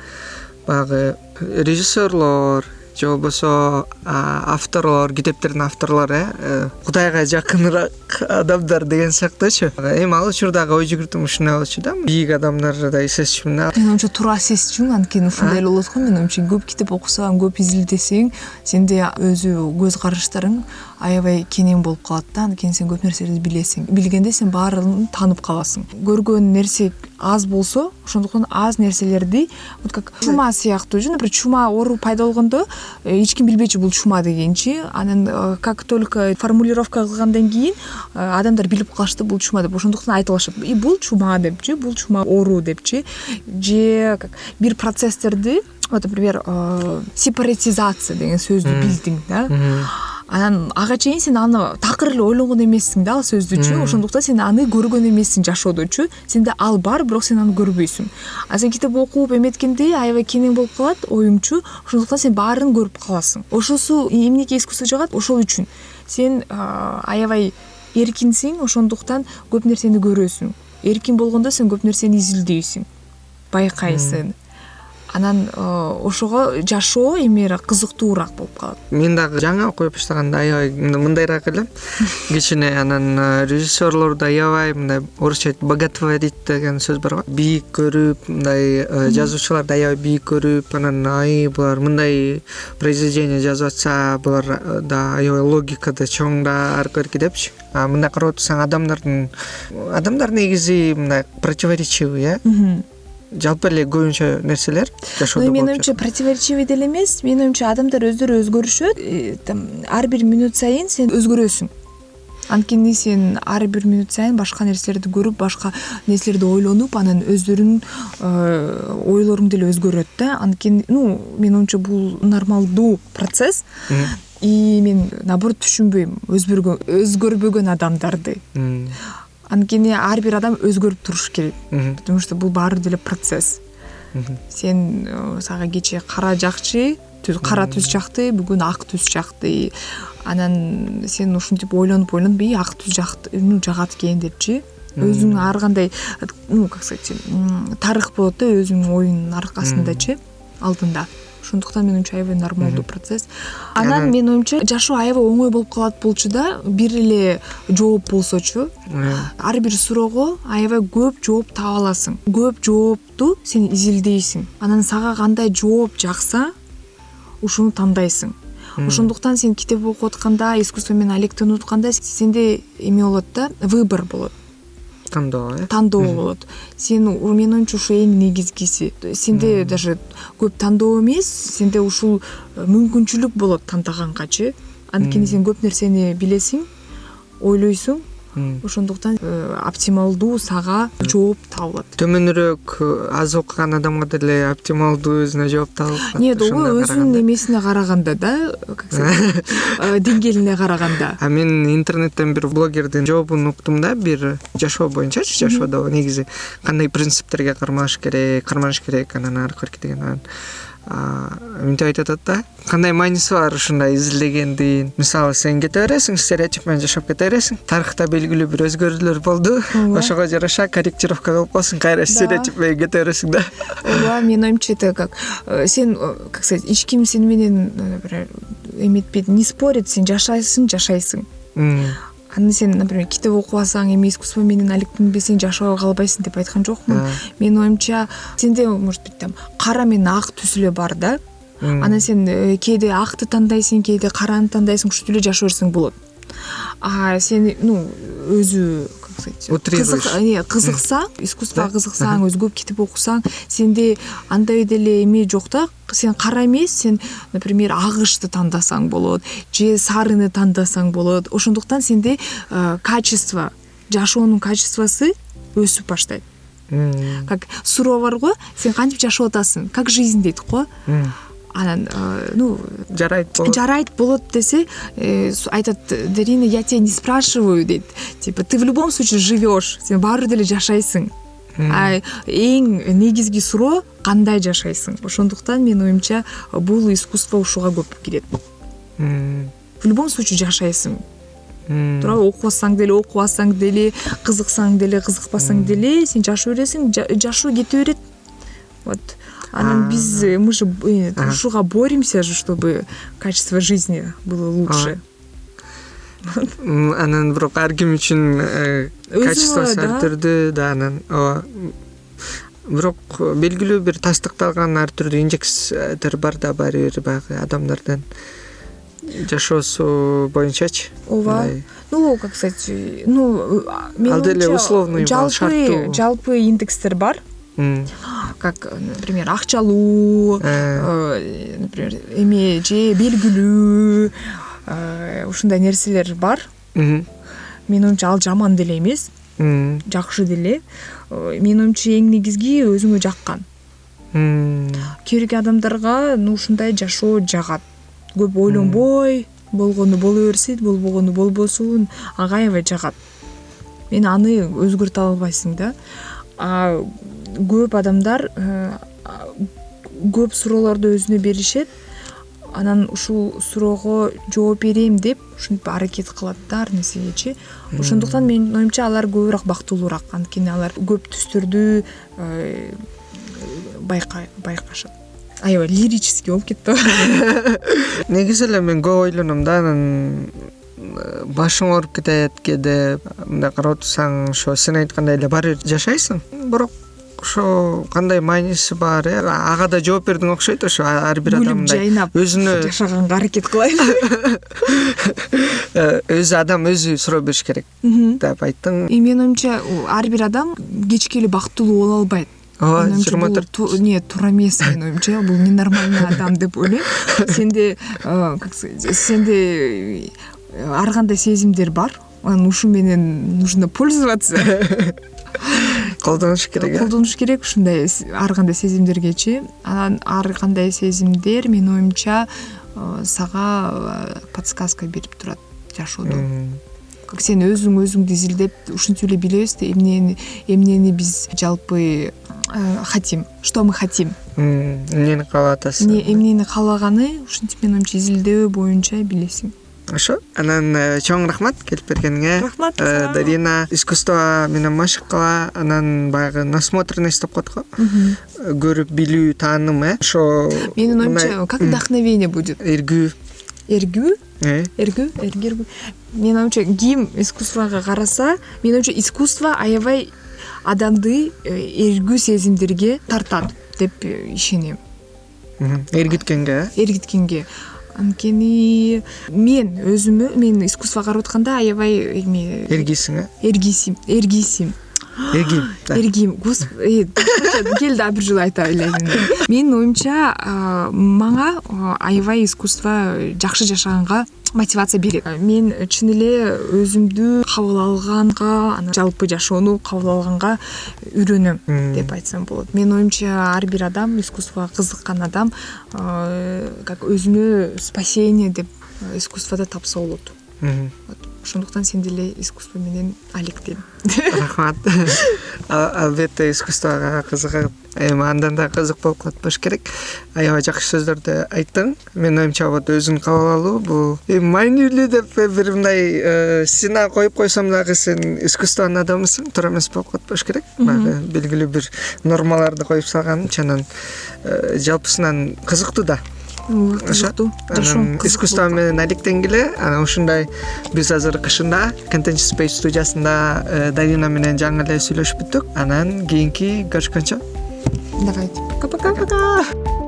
баягы режиссерлор же болбосо авторлор, китептердин авторлору Кудайга жакыныраак адамдар деген сыяктуучу. Эми ал учурдагы ой жүгүртүм ушундай болчу да, бийик адамдардай сезчүмүн да. Мен оюмча туура сезчүң, анткени ушундай эле болот го. Мен оюмча көп китеп окусаң, көп изилдесең, сенде өзү көз караштарың аябай кенен болуп калат да, анткени сен көп нерселерди билесиң. Билгенде сен баарын таанып каласың. Көргөн нерсе аз болсо, ошондуктан аз нерселерди, вот как чума сыяктуу, например, чума оору пайда болгондо эч ким билбечи бул чума дегенчи. Анан как только формулировка кылгандан кийин адамдар билип калышты бул чума деп. Ошондуктан айтып алышат. Бул чума депчи, бул чума оору депчи. Же как бир процесстерди, вот, например, сепаратизация деген сөздү билдиң да. Анан ага чейин сен аны такыр эле ойлонгон эмессиң да ал сөздүчү. Ошондуктан сен аны көргөн эмессиң жашоодочу. Сенде ал бар, бирок сен аны көрбөйсүң. А сен китеп окуп эметкенде аябай кенен болуп калат оюмчу. Ошондуктан сен баарын көрүп каласың. Ошосу эмнеге искусство жагат? Ошол үчүн. Сен аябай эркинсиң, ошондуктан көп нерсени көрөсүң. Эркин болгондо сен көп нерсени изилдейсиң, байкайсың. Анан ошого жашоо эмера кызыктуураак болуп калат. Мен дагы жаңы окуй баштаганда аябай мындайраак элем. Кичине анан режиссерлорду аябай мындай орусча боготворить деген сөз бар го. Бийик көрүп, мындай жазуучуларды аябай бийик көрүп, анан булар мындай произведение жазып атса, булар да аябай логикада чоңдаар көркү депчи. Мындай карап отурсаң адамдар негизи мындай противоречивый, жалпы эле көбүнчө нерселер жашоодо болуп жатат. Менин оюмча противоречивый деле эмес. Менин оюмча адамдар өздөрү өзгөрүшөт. Ар бир минут сайын сен өзгөрөсүң. Анткени сен ар бир минут сайын башка нерселерди көрүп, башка нерселерди ойлонуп, анан өздөрүнүн ойлоруң деле өзгөрөт да. Анткени, менин оюмча бул нормалдуу процесс. И мен наоборот түшүнбөйм өзгөрбөгөн адамдарды. Анткени ар бир адам өзгөрүп туруш керек. Потому что бул баары деле процесс. Сен сага кече кара жакчы, кара түс жакты, бүгүн ак түс жакты. Анан сен ушинтип ойлонуп ак түс жагат экен депчи. Өзүң ар кандай, как сказать, тарых болот да өзүңүн оюңдун аркасындачы, алдында. Ошондуктан менин оюмча аябай нормалдуу процесс. Анан менин оюмча жашоо аябай оңой болуп калат болчу да, бир эле жооп болсочу. Ар бир суроого аябай көп жооп таба аласың. Көп жоопту сен изилдейсиң. Анан сага кандай жооп жакса, ушуну тандайсың. Ошондуктан сен китеп окуп атканда, искусство менен алектенип атканда сенде эме болот да, выбор болот. Тандоо болот. Сен менин оюмча ушу эң негизгиси. Сенде даже көп тандоо эмес, сенде ушул мүмкүнчүлүк болот тандагангачы. Анткени сен көп нерсени билесиң, ойлойсуң, ошондуктан оптималдуу сага жооп табылат. Төмөнүрөөк аз окуган адамга деле оптималдуу өзүнө жооп табылат. Нет, ого өзүнүн эмесине караганда да, как сказать, деңгээлине караганда. А мен интернеттен бир блогердин жообун уктум да, бир жашоо боюнчачы, жашоодо негизи кандай принциптерге карманыш керек, анан ары карай деген. Мынтип айтып атат да, кандай мааниси бар ушундай изилдегендин. Мисалы, сен кете бересиң, стереотип менен жашап кете бересиң. Тарыхта белгилүү бир өзгөрүүлөр болду. Ошого жараша корректировка кылып калсың, кайра стереотип менен кете бересиң да. Ооба, мен оюмча это как сен, как сказать, эч ким сени менен, например, эметпейт, не спорит, сен жашайсың. Аны сен, например, китеп окубасаң, эми искусство менен алектенбесең жашабай калбайсың деп айткан жокмун. Мен оюмча, сенде может быть там кара менен ак түс эле бар да. Анан сен кээде акты тандайсың, кээде караны тандайсың, ушинтип эле жашап берсең болот. А сен, өзү кызыксаң, искусствого кызыксаң, өзгөп китеп окусаң, сенде андай деле эме жок да. Сен кара эмес, сен, например, агышты тандасаң болот, же сарыны тандасаң болот. Ошондуктан сенде качество, жашоонун качествосы өсүп баштайт. Как суроо бар го, сен кантип жашап атасың, как жизнь дейт го. Анан, жарайт болот десе, айтат, Дарина, я тебя не спрашиваю, дейт. Типа, ты в любом случае живешь, сен баары деле жашайсың. А эң негизги суроо кандай жашайсың. Ошондуктан мен оюмча бул искусство ушуга көп кирет. В любом случае жашайсың. Тура окубасаң деле, окубасаң деле, кызыксаң деле, кызыкпасаң деле, сен жашап бересиң, жашоо кете берет. Вот. Анан мы же ушуга боремся же, чтобы качество жизни было лучше. Анан бирок ар ким үчүн качествосы ар түрдүү да, анан бирок белгилүү бир тастыкталган ар түрдүү индекстер бар да, баары бир баягы адамдардын жашоосу боюнчачы. Ооба. Как сказать, мен ал деле условный шарттуу. Жалпы индекстер бар. Как, например, акчалуу, например, эме же белгилүү, ушундай нерселер бар. Мен оюмча ал жаман деле эмес, жакшы деле. Мен оюмча эң негизги өзүңө жаккан. Керек адамдарга ушундай жашоо жагат. Көп ойлонбой, болгону боло берсин, болбогону болбосун, ага аябай жагат. Мен аны өзгөртө албайсың да. Көп адамдар көп суроолорду өзүнө беришет, анан ушул суроого жооп берем деп ушинтип аракет кылат да ар нерсегечи. Ошондуктан мен оюмча алар көбүрөөк бактылуураак, анткени алар көп түстөрдү байкашат. Аябай лирический болуп кетти. Негизи эле мен көп ойлоном да, анан башың ооруп кетет, кээде мындай карап отурсаң, ошо сен айткандай эле баары бир жашайсың. Бирок ошо кандай мааниси бар, ага да жооп бердиң окшойт. Ошо ар бир адамдай өзүнө жашаганга аракет кылайын. Өзү адам өзү суроо бериш керек деп айттың. Мен оюмча ар бир адам кечке эле бактылуу боло албайт. Ооба, 24. Нет, туура эмес мен оюмча, бул ненормальный адам деп ойлойм. Сенде, как сказать, сенде ар кандай сезимдер бар. Анан ушу менен нужно пользоваться. Колдонуш керек. Ушундай ар кандай сезимдергечи. Анан ар кандай сезимдер мен оюмча сага подсказка берип турат жашоодо. Как сен өзүңдү изилдеп ушинтип эле билебиз да, эмнени биз жалпы хотим, что мы хотим. Эмнени каалап атасың? Эмнени каалаганы ушинтип мен оюмча изилдөө боюнча билесиң. Ошо. Анан чоң рахмат келип бергениңе. Рахмат. Дарина искусство менен машык кыла, анан баягы насмотренность деп коет го. Көрүп билүү, тааным, ошо. Менин оюмча, как вдохновение будет. Эргүү. Мен оюмча ким искусствого караса, мен оюмча искусство аябай адамды эргүү сезимдерге тартат деп ишенем. Эргиткенге. Анткени мен искусство карап атканда аябай эргисиң, Эргим. Господи, келди бир жолу айта элем. Менин оюмча, мага аябай искусство жакшы жашаганга мотивация берет. Мен чын эле өзүмдү кабыл алганга, анан жалпы жашоону кабыл алганга үйрөнөм деп айтсам болот. Менин оюмча ар бир адам, искусствого кызыккан адам как өзүнө спасение деп искусствода тапса болот. Ошондуктан сен деле искусство менен алектен. Рахмат. Албетте искусствого кызыгып, эми андан да кызык болуп калат болуш керек. Аябай жакшы сөздөрдү айттың. Менин оюмча вот өзүн кабыл алуу бул маанилүү деп бир мындай сына коюп койсом дагы сен искусствонун адамысың, туура эмес болуп калат болуш керек. Баягы белгилүү бир нормаларды коюп салган, чанан жалпысынан кызыктуу да. Кызыктуу. Искусство менен алектенгиле, анан ушундай биз азыр кышында Contentious Space студиясында Дарина менен жаңы эле сүйлөшүп бүттүк. Анан кийинки көрүшкөнчө. Давайте. Пока-пока.